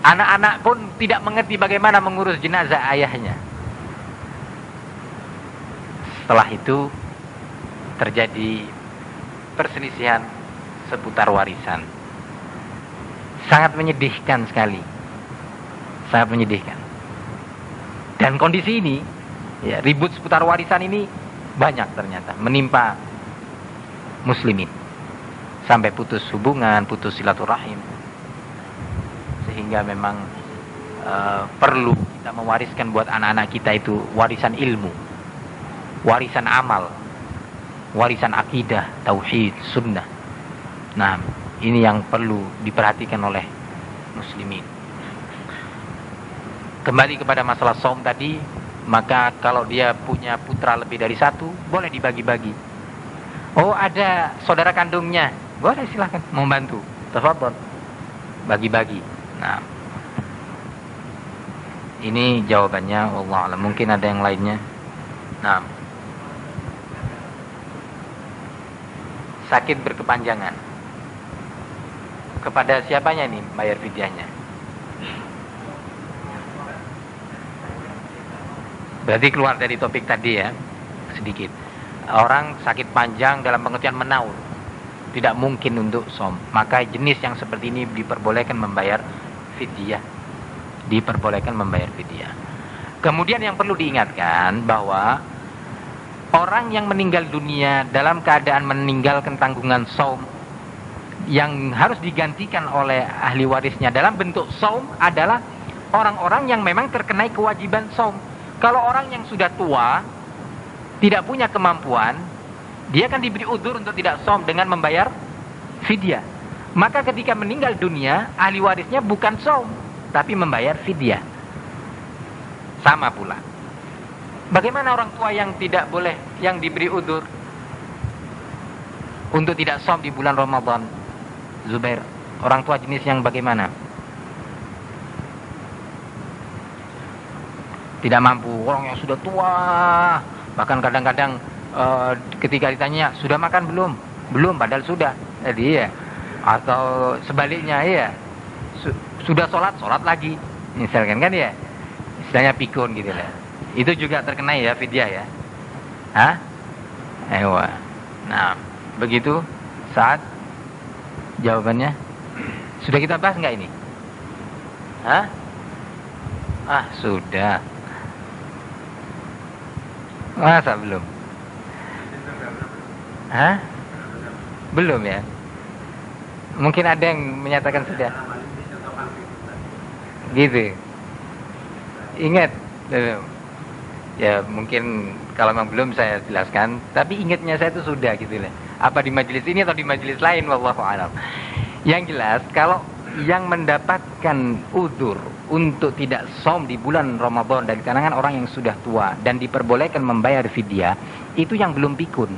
anak-anak pun tidak mengerti bagaimana mengurus jenazah ayahnya. Setelah itu terjadi perselisihan seputar warisan. Sangat menyedihkan sekali. Sangat menyedihkan. Dan kondisi ini, ya, ribut seputar warisan ini banyak ternyata menimpa muslimin. Sampai putus hubungan, putus silaturahim. Sehingga memang perlu kita mewariskan buat anak-anak kita itu warisan ilmu, warisan amal, warisan akidah, tauhid, sunnah. Nah, ini yang perlu diperhatikan oleh muslimin. Kembali kepada masalah saum tadi, maka kalau dia punya putra lebih dari 1, boleh dibagi-bagi. Oh, ada saudara kandungnya, boleh silahkan membantu. Tafadhol, bagi-bagi. Nah, ini jawabannya, wallahu a'lam. Mungkin ada yang lainnya. Nah, sakit berkepanjangan. Kepada siapanya nih bayar fidyahnya? Berarti keluar dari topik tadi ya, sedikit. Orang sakit panjang dalam pengertian menaun, tidak mungkin untuk som. Maka jenis yang seperti ini diperbolehkan membayar fidyah. Diperbolehkan membayar fidyah. Kemudian yang perlu diingatkan bahwa orang yang meninggal dunia dalam keadaan meninggalkan tanggungan saum yang harus digantikan oleh ahli warisnya dalam bentuk saum adalah orang-orang yang memang terkena kewajiban saum. Kalau orang yang sudah tua, tidak punya kemampuan, dia akan diberi udzur untuk tidak saum dengan membayar fidyah. Maka ketika meninggal dunia, ahli warisnya bukan saum, tapi membayar fidyah. Sama pula. Bagaimana orang tua yang tidak boleh, yang diberi udzur untuk tidak saum di bulan Ramadan? Zubair, orang tua jenis yang bagaimana? Tidak mampu, orang yang sudah tua, bahkan kadang-kadang ketika ditanya sudah makan belum? Belum, padahal sudah. Jadi ya, atau sebaliknya ya, sudah sholat lagi, misalkan kan ya, istilahnya pikun gitu lah. Itu juga terkena ya fidyah ya. Hah? Ewa. Nah, begitu saat jawabannya. Sudah kita bahas nggak ini? Hah? Ah, sudah. Masa belum? Hah? Belum ya? Mungkin ada yang menyatakan sudah. Gitu. Ingat. Ya mungkin kalau memang belum saya jelaskan, tapi ingatnya saya itu sudah gitu lah. Apa di majelis ini atau di majelis lain, wallahu a'lam. Yang jelas kalau yang mendapatkan udzur untuk tidak saum di bulan Ramadan dari kalangan orang yang sudah tua dan diperbolehkan membayar fidyah, itu yang belum pikun.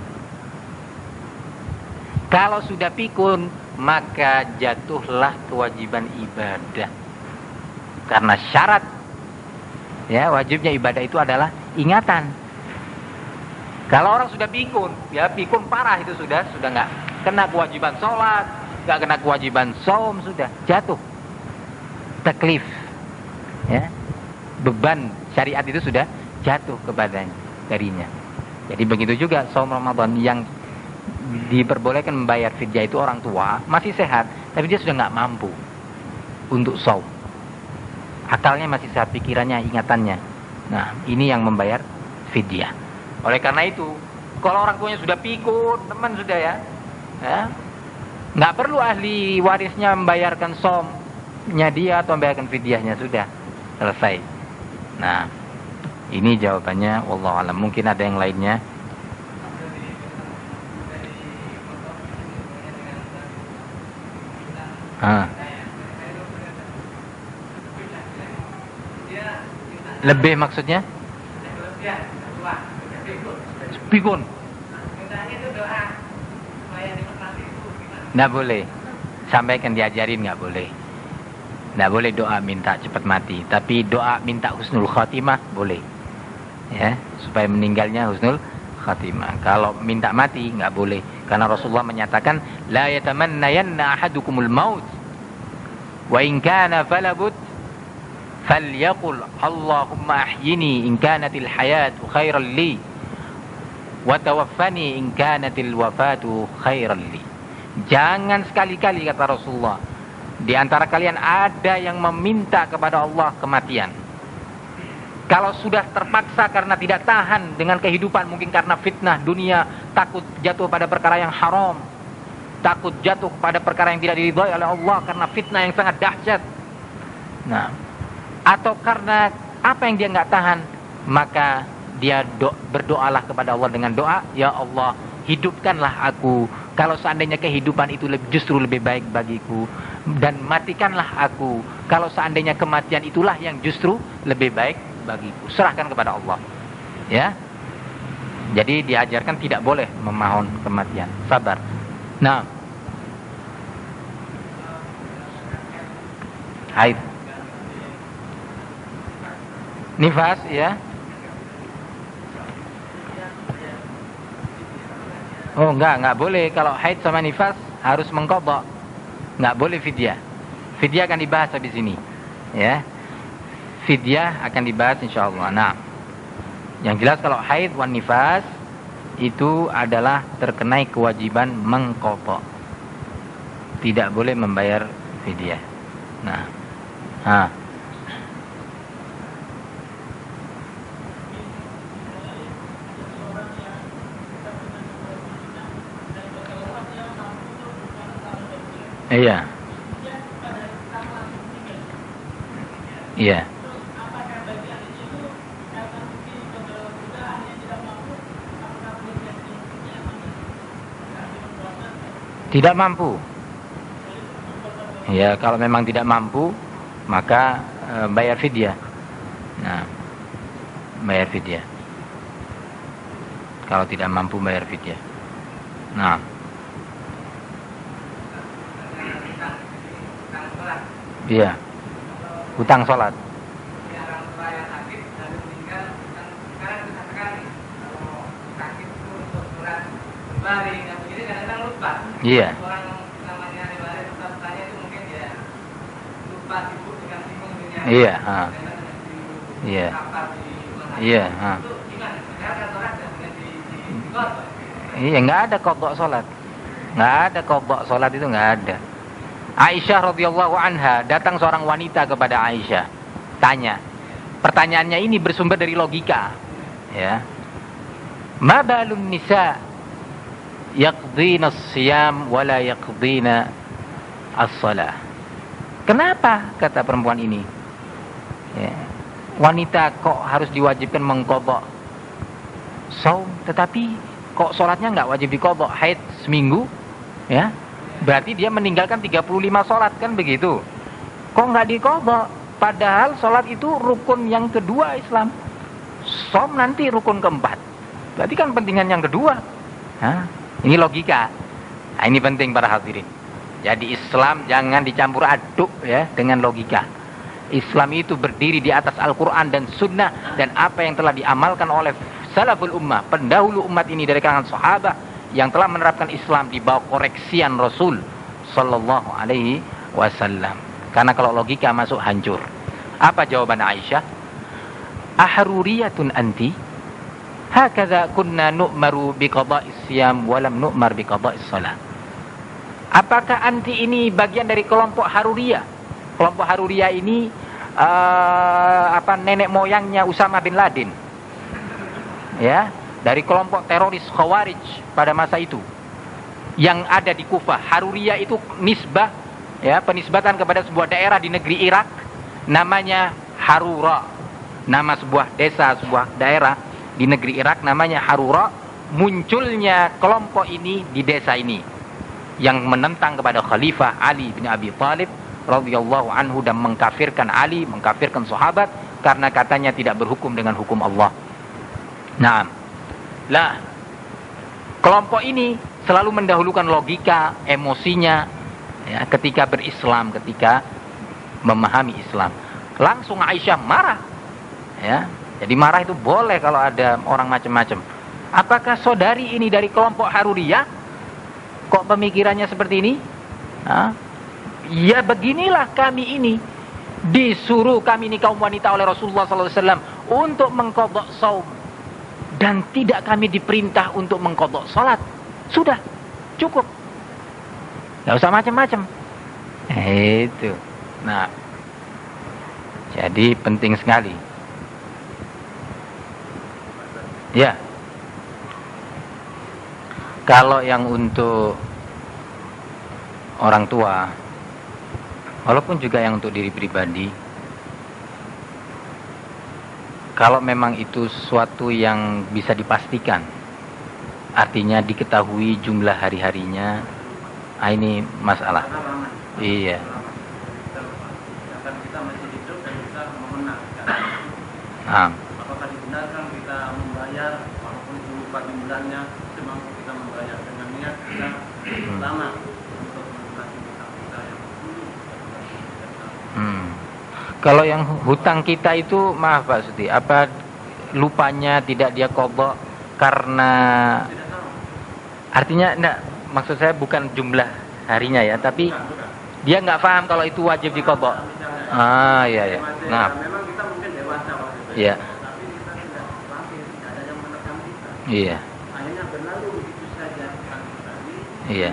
Kalau sudah pikun, maka jatuhlah kewajiban ibadah. Karena syarat ya wajibnya ibadah itu adalah ingatan. Kalau orang sudah pikun, ya pikun parah itu sudah nggak kena kewajiban sholat, nggak kena kewajiban saum, sudah jatuh taklif, ya beban syariat itu sudah jatuh kepadanya darinya. Jadi begitu juga saum Ramadan, yang diperbolehkan membayar fidyah itu orang tua masih sehat, tapi dia sudah nggak mampu untuk saum. Akalnya masih sehat, pikirannya, ingatannya. Nah, ini yang membayar fidyah. Oleh karena itu, kalau orang tuanya sudah pikun, teman sudah ya, nggak perlu ahli warisnya membayarkan saumnya dia atau membayarkan fidyahnya, sudah selesai. Nah, ini jawabannya, wallahu alam. Mungkin ada yang lainnya. Lebih maksudnya? Pikun. Nggak boleh. Sampaikan, diajarin nggak boleh. Nggak boleh doa minta cepat mati. Tapi doa minta husnul khatimah boleh. Ya, supaya meninggalnya husnul khatimah. Kalau minta mati nggak boleh. Karena Rasulullah menyatakan, la yatamannayanna ahadukumul maut. Wa in kana falabud falyaqul Allahumma ahyini in kanatil hayatu khairan li wa tawaffani in kanatil wafatu khairan li. Jangan sekali-kali, kata Rasulullah, di antara kalian ada yang meminta kepada Allah kematian. Kalau sudah terpaksa karena tidak tahan dengan kehidupan, mungkin karena fitnah dunia, takut jatuh pada perkara yang haram, takut jatuh pada perkara yang tidak diridhai oleh Allah karena fitnah yang sangat dahsyat. Nah, atau karena apa yang dia nggak tahan, maka dia berdoalah kepada Allah dengan doa, ya Allah, hidupkanlah aku kalau seandainya kehidupan itu justru lebih baik bagiku, dan matikanlah aku kalau seandainya kematian itulah yang justru lebih baik bagiku. Serahkan kepada Allah, ya. Jadi diajarkan tidak boleh memohon kematian, sabar. Nah, haid, nifas, ya. Oh, enggak boleh. Kalau haid sama nifas harus mengqadha. Enggak boleh fidyah. Fidyah akan dibahas di sini, ya. Fidyah akan dibahas insyaallah. Nah, yang jelas kalau haid wan nifas itu adalah terkenai kewajiban mengqadha. Tidak boleh membayar fidyah. Nah, iya. Iya. Tidak mampu. Ya, kalau memang tidak mampu, maka bayar fidyah. Nah, bayar fidyah. Kalau tidak mampu bayar fidyah. Nah, iya. Hutang sholat. Iya. Iya. Iya. Iya. Iya, nggak ada qadha sholat. Nggak ada qadha sholat, itu nggak ada. Aisyah radhiyallahu anha, datang seorang wanita kepada Aisyah, tanya. Pertanyaannya ini bersumber dari logika, ya. Ma balun nisa yaqdina as-siyam wa la yaqdina as-shalah. Kenapa, kata perempuan ini, ya, wanita kok harus diwajibkan mengqadha saum, tetapi kok sholatnya nggak wajib diqadha? Haid seminggu, ya, Berarti dia meninggalkan 35 sholat, kan begitu. Kok nggak diqadha? Padahal sholat itu rukun yang kedua Islam. Som nanti rukun keempat. Berarti kan pentingan yang kedua. Hah? Ini logika. Nah, ini penting para hadirin. Jadi Islam jangan dicampur aduk ya dengan logika. Islam itu berdiri di atas Al-Quran dan Sunnah, dan apa yang telah diamalkan oleh salaful ummah, pendahulu umat ini dari kalangan sahabat yang telah menerapkan Islam di bawah koreksian Rasul sallallahu alaihi wasallam. Karena kalau logika masuk hancur. Apa jawaban Aisyah? Ahruriyatun anti? Hakadha kunna nu'maru biqada'is siyam wa lam nu'mar biqada'is salat. Apakah anti ini bagian dari kelompok Haruriyah? Kelompok Haruriyah ini nenek moyangnya Usama bin Laden. Ya, dari kelompok teroris Khawarij pada masa itu yang ada di Kufah. Haruriyah itu nisbah, ya, penisbatan kepada sebuah daerah di negeri Irak namanya Harura. Nama sebuah desa, sebuah daerah di negeri Irak namanya Harura. Munculnya kelompok ini di desa ini yang menentang kepada Khalifah Ali bin Abi Thalib radhiyallahu anhu dan mengkafirkan Ali, mengkafirkan sahabat karena katanya tidak berhukum dengan hukum Allah. Nah, lah kelompok ini selalu mendahulukan logika, emosinya ya, ketika berislam, ketika memahami Islam. Langsung Aisyah marah. Ya, jadi marah itu boleh kalau ada orang macam-macam. Apakah saudari ini dari kelompok Haruriyah? Kok pemikirannya seperti ini? Hah? Ya beginilah kami ini. Disuruh kami ini kaum wanita oleh Rasulullah SAW untuk mengqadha shaum. Dan tidak kami diperintah untuk mengqadha salat. Sudah, cukup. Gak usah macam-macam. Itu. Nah, jadi penting sekali. Ya. Kalau yang untuk orang tua, walaupun juga yang untuk diri pribadi, kalau memang itu sesuatu yang bisa dipastikan, artinya diketahui jumlah hari-harinya, ini masalah. Iya. Kita masih hidup dan kita memenang. Apakah dibenarkan kita membayar walaupun itu lupa di bulannya, semampu kita membayar dengan niat kita pertama untuk melunasi hutang kita yang dulu. Kalau yang hutang kita itu, maaf Pak Suti, apa lupanya tidak dia qadha karena artinya enggak, maksud saya bukan jumlah harinya ya, tapi dia nggak paham kalau itu wajib diqadha. Iya. Nah, memang kita mungkin dewasa waktu itu. Iya. Tapi kita tidak lahir, tidak ada yang menekan kita. Iya. Akhirnya berlalu begitu saja tadi. Iya.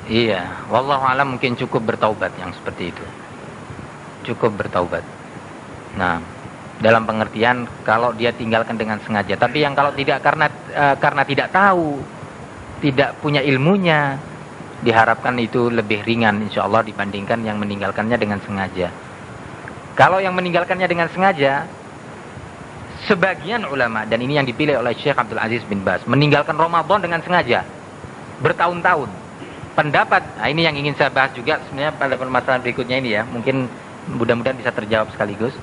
Iya, wallahu alam, mungkin cukup bertaubat yang seperti itu. Cukup bertaubat. Nah, dalam pengertian kalau dia tinggalkan dengan sengaja. Tapi yang kalau tidak karena tidak tahu, tidak punya ilmunya, diharapkan itu lebih ringan insyaallah dibandingkan yang meninggalkannya dengan sengaja. Kalau yang meninggalkannya dengan sengaja, sebagian ulama, dan ini yang dipilih oleh Syekh Abdul Aziz bin Baz, meninggalkan Ramadan dengan sengaja bertahun-tahun. Pendapat, ini yang ingin saya bahas juga sebenarnya pada permasalahan berikutnya ini ya, mungkin mudah-mudahan bisa terjawab sekaligus.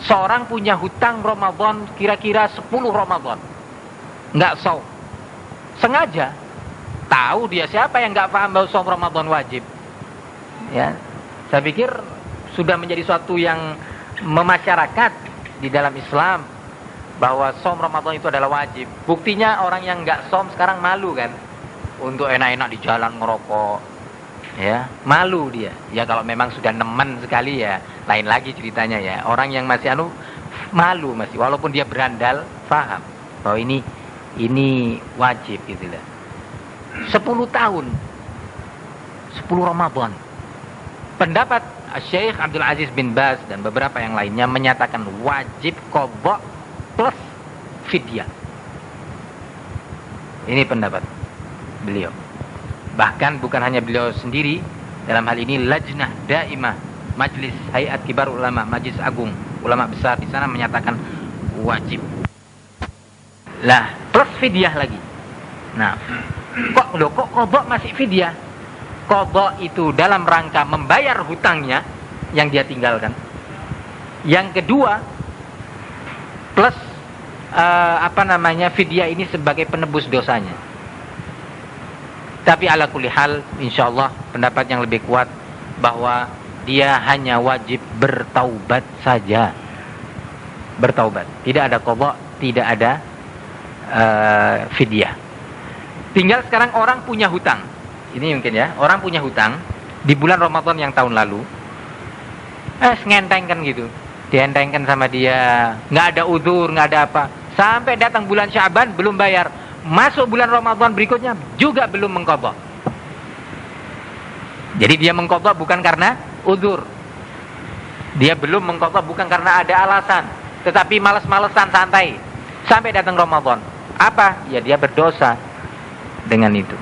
Seorang punya hutang Ramadan kira-kira 10 Ramadan, nggak shaum, sengaja. Tahu dia siapa yang nggak paham bahwa shaum Ramadan wajib. Ya, saya pikir sudah menjadi suatu yang memasyarakat di dalam Islam bahwa shaum Ramadan itu adalah wajib. Buktinya orang yang nggak shaum sekarang malu kan, untuk enak-enak di jalan ngerokok, ya malu dia. Ya kalau memang sudah nemen sekali ya lain lagi ceritanya ya. Orang yang masih malu masih, walaupun dia berandal, paham bahwa ini wajib gitu lah. 10 tahun, 10 Ramadan. Pendapat Syekh Abdul Aziz bin Baz dan beberapa yang lainnya menyatakan wajib qadha plus fidyah. Ini pendapat beliau. Bahkan bukan hanya beliau sendiri, dalam hal ini Lajnah Daimah Majlis Hayat Kibar Ulama, Majlis Agung ulama besar di sana menyatakan wajib. Lah, plus fidyah lagi. Nah, kok qadha masih fidyah? Qadha itu dalam rangka membayar hutangnya yang dia tinggalkan. Yang kedua, plus fidyah ini sebagai penebus dosanya. Tapi ala kulli hal, insyaallah pendapat yang lebih kuat bahwa dia hanya wajib bertaubat saja. Bertaubat, tidak ada qadha, tidak ada fidyah. Tinggal sekarang orang punya hutang. Ini mungkin ya, orang punya hutang di bulan Ramadan yang tahun lalu. Ngentengkan gitu. Dientengkan sama dia, nggak ada udzur, nggak ada apa. Sampai datang bulan Sya'ban belum bayar. Masuk bulan Ramadan berikutnya juga belum mengqadha. Jadi dia mengqadha bukan karena udzur. Dia belum mengqadha bukan karena ada alasan, tetapi malas-malesan santai. Sampai datang Ramadan. Apa? Ya dia berdosa dengan itu.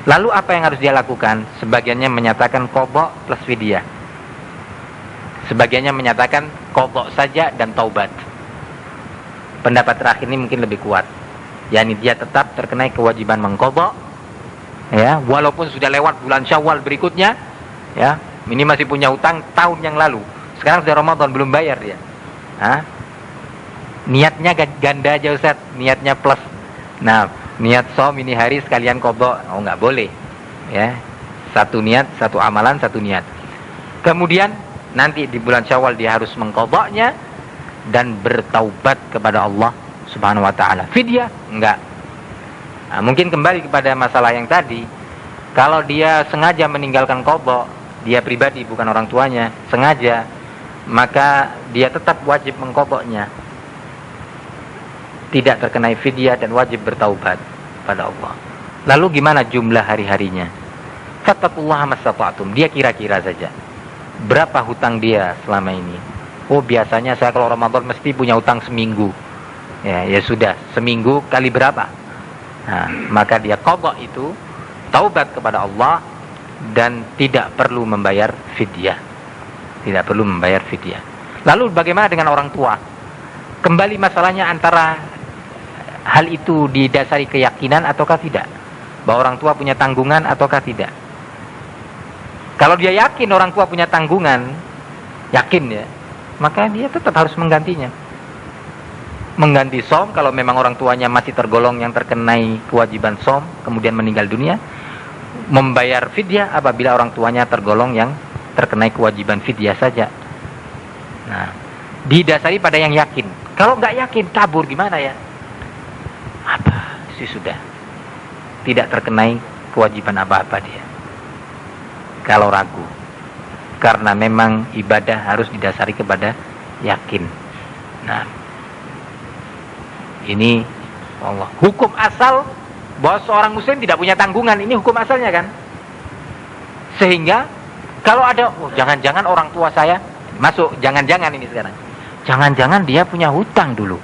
Lalu apa yang harus dia lakukan? Sebagiannya menyatakan qadha plus fidyah. Sebagiannya menyatakan qadha saja dan taubat. Pendapat terakhir ini mungkin lebih kuat. yakni dia tetap terkena kewajiban mengqadha, ya, walaupun sudah lewat bulan Syawal berikutnya, ya, ini masih punya utang tahun yang lalu. Sekarang sudah Ramadan belum bayar dia. Niatnya ganda aja Ustaz, niatnya plus. Nah, niat som ini hari sekalian qadha, oh nggak boleh. Ya. Satu niat, satu amalan, satu niat. Kemudian nanti di bulan Syawal dia harus mengqadhanya dan bertaubat kepada Allah Subhanahu wa taala. Fidyah enggak. Nah, mungkin kembali kepada masalah yang tadi. Kalau dia sengaja meninggalkan qadha, dia pribadi bukan orang tuanya, sengaja, maka dia tetap wajib mengqadhanya. Tidak terkena fidyah dan wajib bertaubat pada Allah. Lalu gimana jumlah hari-harinya? Fattaqullaha mastata'tum. Dia kira-kira saja. Berapa hutang dia selama ini? Oh, biasanya saya kalau Ramadan mesti punya hutang seminggu. Ya sudah, seminggu kali berapa? Nah, maka dia qadha itu, taubat kepada Allah dan tidak perlu membayar fidyah. Tidak perlu membayar fidyah. Lalu bagaimana dengan orang tua? Kembali masalahnya antara hal itu didasari keyakinan ataukah tidak? Bahwa orang tua punya tanggungan ataukah tidak? Kalau dia yakin orang tua punya tanggungan, yakin ya, maka dia tetap harus menggantinya. Mengganti som kalau memang orang tuanya masih tergolong yang terkenai kewajiban som, kemudian meninggal dunia. Membayar fidyah apabila orang tuanya tergolong yang terkenai kewajiban fidyah saja. Nah, didasari pada yang yakin. Kalau nggak yakin, kabur gimana ya? Apa sih sudah tidak terkenai kewajiban apa-apa dia. Kalau ragu, karena memang ibadah harus didasari kepada yakin. Nah, ini Allah. Hukum asal bahwa seorang muslim tidak punya tanggungan, ini hukum asalnya kan. Sehingga kalau ada, oh jangan-jangan orang tua saya masuk, jangan-jangan ini sekarang. Jangan-jangan dia punya hutang dulu.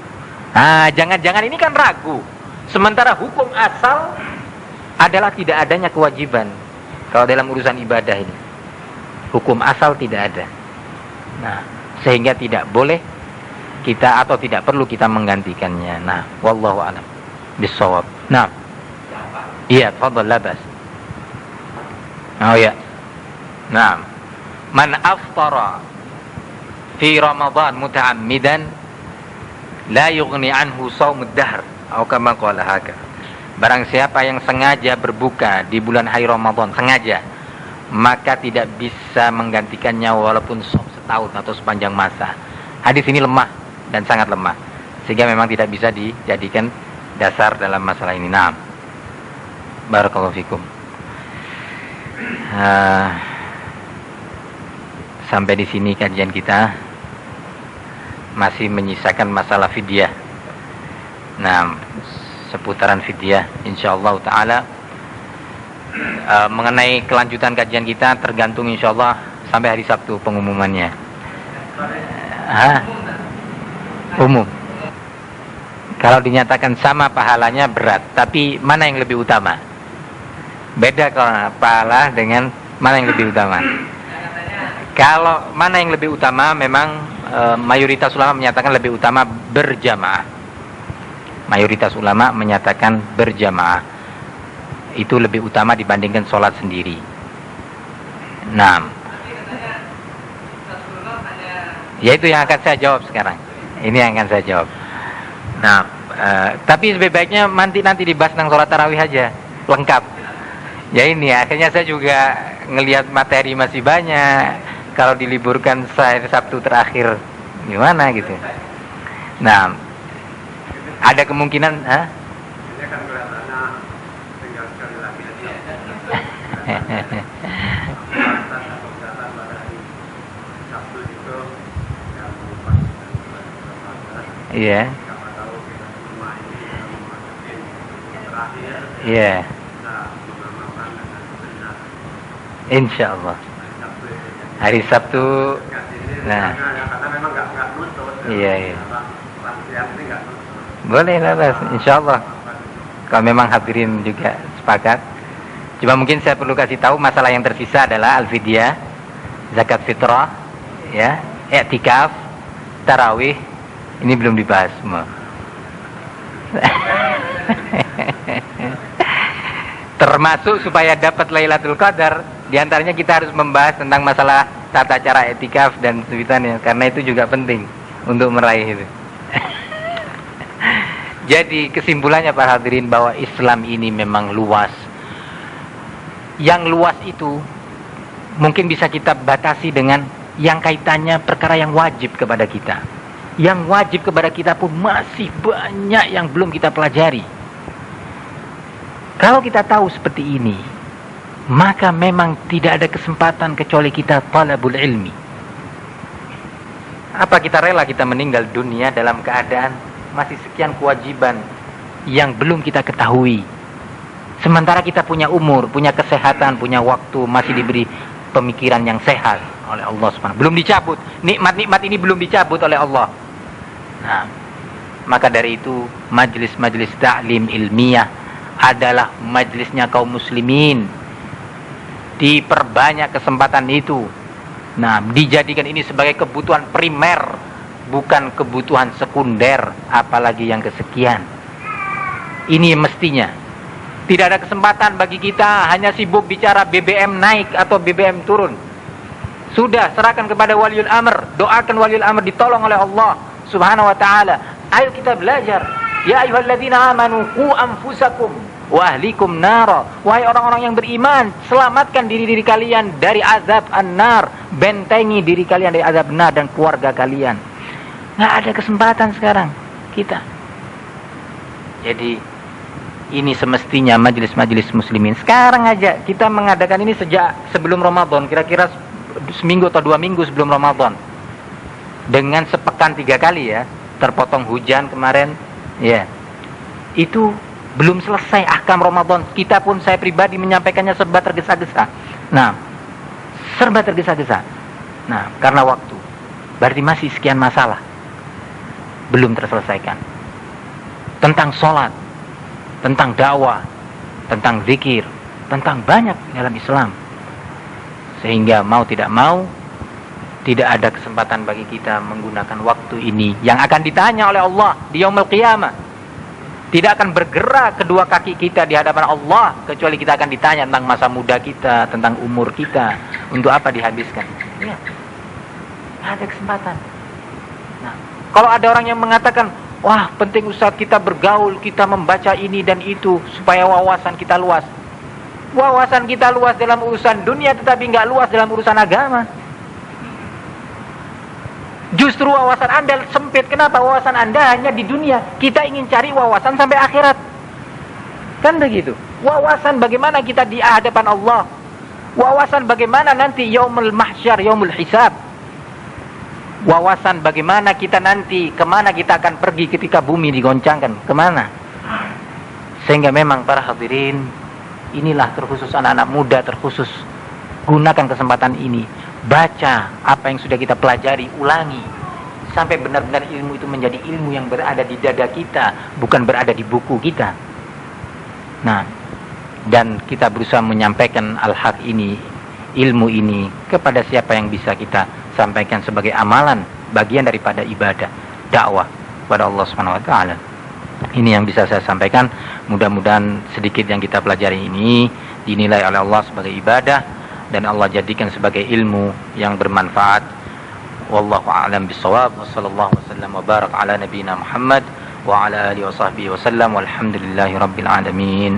Nah, jangan-jangan ini kan ragu. Sementara hukum asal adalah tidak adanya kewajiban. Kalau dalam urusan ibadah ini, hukum asal tidak ada. Nah, sehingga tidak boleh kita atau tidak perlu kita menggantikannya. Nah, wallahu a'lam bissawab. Nah, iya, tafadhal labas. Oh ya. Nah, man aftara fi Ramadan muta'ammidan la yughni anhu shaumud dahr atau kama qala haka. Barang siapa yang sengaja berbuka di bulan hari Ramadan, sengaja, maka tidak bisa menggantikannya walaupun setahun atau sepanjang masa. Hadis ini lemah dan sangat lemah, sehingga memang tidak bisa dijadikan dasar dalam masalah ini. Naam. Barakallahu fikum. Sampai di sini kajian kita, masih menyisakan masalah fidyah. Nah, seputaran fidyah insyaallah taala. Mengenai kelanjutan kajian kita tergantung insyaallah sampai hari Sabtu pengumumannya. Umum. Kalau dinyatakan sama pahalanya berat, tapi mana yang lebih utama? Beda kalau pahala dengan mana yang lebih utama. Kalau mana yang lebih utama, memang mayoritas ulama menyatakan lebih utama berjamaah. Mayoritas ulama menyatakan berjamaah. itu lebih utama dibandingkan sholat sendiri. Nah, ya itu yang akan saya jawab sekarang. Ini yang akan saya jawab. Nah, tapi lebih baiknya nanti dibahas tentang sholat tarawih aja, lengkap. Ya ini akhirnya saya juga ngelihat materi masih banyak. Kalau diliburkan saya Sabtu terakhir gimana gitu. Nah, ada kemungkinan, Ini kan kelihatannya tinggal sekali lagi aja. Batas atau kelihatan pada hari Sabtu itu yang pas dan Iya. siapa tahu kita semua ini bisa memasuki terakhir. Iya. Bisa mengamalkan dengan benar. Insya Allah. Sabtu ini. Hari Sabtu. Nah, Nah. karena memang nggak nutut. Iya, iya. Siang ini nggak nutut. Boleh lah, Mas. Insya Allah. Kalau memang hadirin juga sepakat. Cuma mungkin saya perlu kasih tahu masalah yang tersisa adalah al-fidyah, zakat fitrah, ya, i'tikaf, tarawih. Ini belum dibahas semua. Termasuk supaya dapat Lailatul Qadar, diantaranya kita harus membahas tentang masalah tata cara i'tikaf dan sebutannya, karena itu juga penting untuk meraih itu. Jadi kesimpulannya para hadirin bahwa Islam ini memang luas. Yang luas itu mungkin bisa kita batasi dengan yang kaitannya perkara yang wajib kepada kita. Yang wajib kepada kita pun masih banyak yang belum kita pelajari. Kalau kita tahu seperti ini, maka memang tidak ada kesempatan kecuali kita talabul ilmi. Apa kita rela kita meninggal dunia dalam keadaan masih sekian kewajiban yang belum kita ketahui? Sementara kita punya umur, punya kesehatan, punya waktu, masih diberi pemikiran yang sehat oleh Allah Subhanahu. Belum dicabut, nikmat-nikmat ini belum dicabut oleh Allah. Nah, maka dari itu majlis-majlis ta'lim ilmiah adalah majlisnya kaum muslimin. Diperbanyak kesempatan itu. Nah, dijadikan ini sebagai kebutuhan primer, bukan kebutuhan sekunder, apalagi yang kesekian. Ini mestinya. Tidak ada kesempatan bagi kita hanya sibuk bicara BBM naik atau BBM turun. Sudah, serahkan kepada waliul amr. Doakan waliul amr ditolong oleh Allah Subhanahu wa ta'ala. Ayo kita belajar. Ya ayyuhalladzina amanu qu anfusakum wa ahlikum nara. Wahai orang-orang yang beriman, selamatkan diri-diri kalian dari azab an-nar. Bentengi diri kalian dari azab an-nar dan keluarga kalian. Nggak ada kesempatan sekarang kita. Jadi ini semestinya majelis-majelis muslimin. Sekarang aja kita mengadakan ini sejak sebelum Ramadan, kira-kira seminggu atau 2 minggu sebelum Ramadan. Dengan sepekan 3 kali ya, terpotong hujan kemarin, ya. Itu belum selesai ahkam Ramadan. Kita pun, saya pribadi menyampaikannya serba tergesa-gesa. Nah, serba tergesa-gesa. Nah, karena waktu. Berarti masih sekian masalah belum terselesaikan. Tentang sholat, tentang dakwah, tentang zikir, tentang banyak dalam Islam. Sehingga mau tidak mau, tidak ada kesempatan bagi kita menggunakan waktu ini yang akan ditanya oleh Allah di yaumul qiyamah. Tidak akan bergerak kedua kaki kita di hadapan Allah kecuali kita akan ditanya tentang masa muda kita, tentang umur kita, untuk apa dihabiskan. Ya, ada kesempatan. Nah, kalau ada orang yang mengatakan, wah penting Ustaz kita bergaul, kita membaca ini dan itu supaya wawasan kita luas. Wawasan kita luas dalam urusan dunia tetapi nggak luas dalam urusan agama. Justru wawasan Anda sempit. Kenapa? Wawasan Anda hanya di dunia. Kita ingin cari wawasan sampai akhirat. Kan begitu. Wawasan bagaimana kita di hadapan Allah. Wawasan bagaimana nanti yaumul mahsyar, yaumul hisab. Wawasan bagaimana kita nanti, kemana kita akan pergi ketika bumi digoncangkan, kemana. Sehingga memang para hadirin, inilah terkhusus anak-anak muda, terkhusus gunakan kesempatan ini. Baca apa yang sudah kita pelajari, ulangi. Sampai benar-benar ilmu itu menjadi ilmu yang berada di dada kita, bukan berada di buku kita. Nah, dan kita berusaha menyampaikan al-haq ini, ilmu ini, kepada siapa yang bisa kita sampaikan sebagai amalan, bagian daripada ibadah, dakwah kepada Allah Subhanahu wa ta'ala. Ini yang bisa saya sampaikan. Mudah-mudahan sedikit yang kita pelajari ini dinilai oleh Allah sebagai ibadah dan Allah jadikan sebagai ilmu yang bermanfaat. Wallahu a'lam bishawab. Wassallallahu wasallam wa barak ala nabiyyina Muhammad wa ala alihi wa sahbihi wasallam walhamdulillahi rabbil alamin.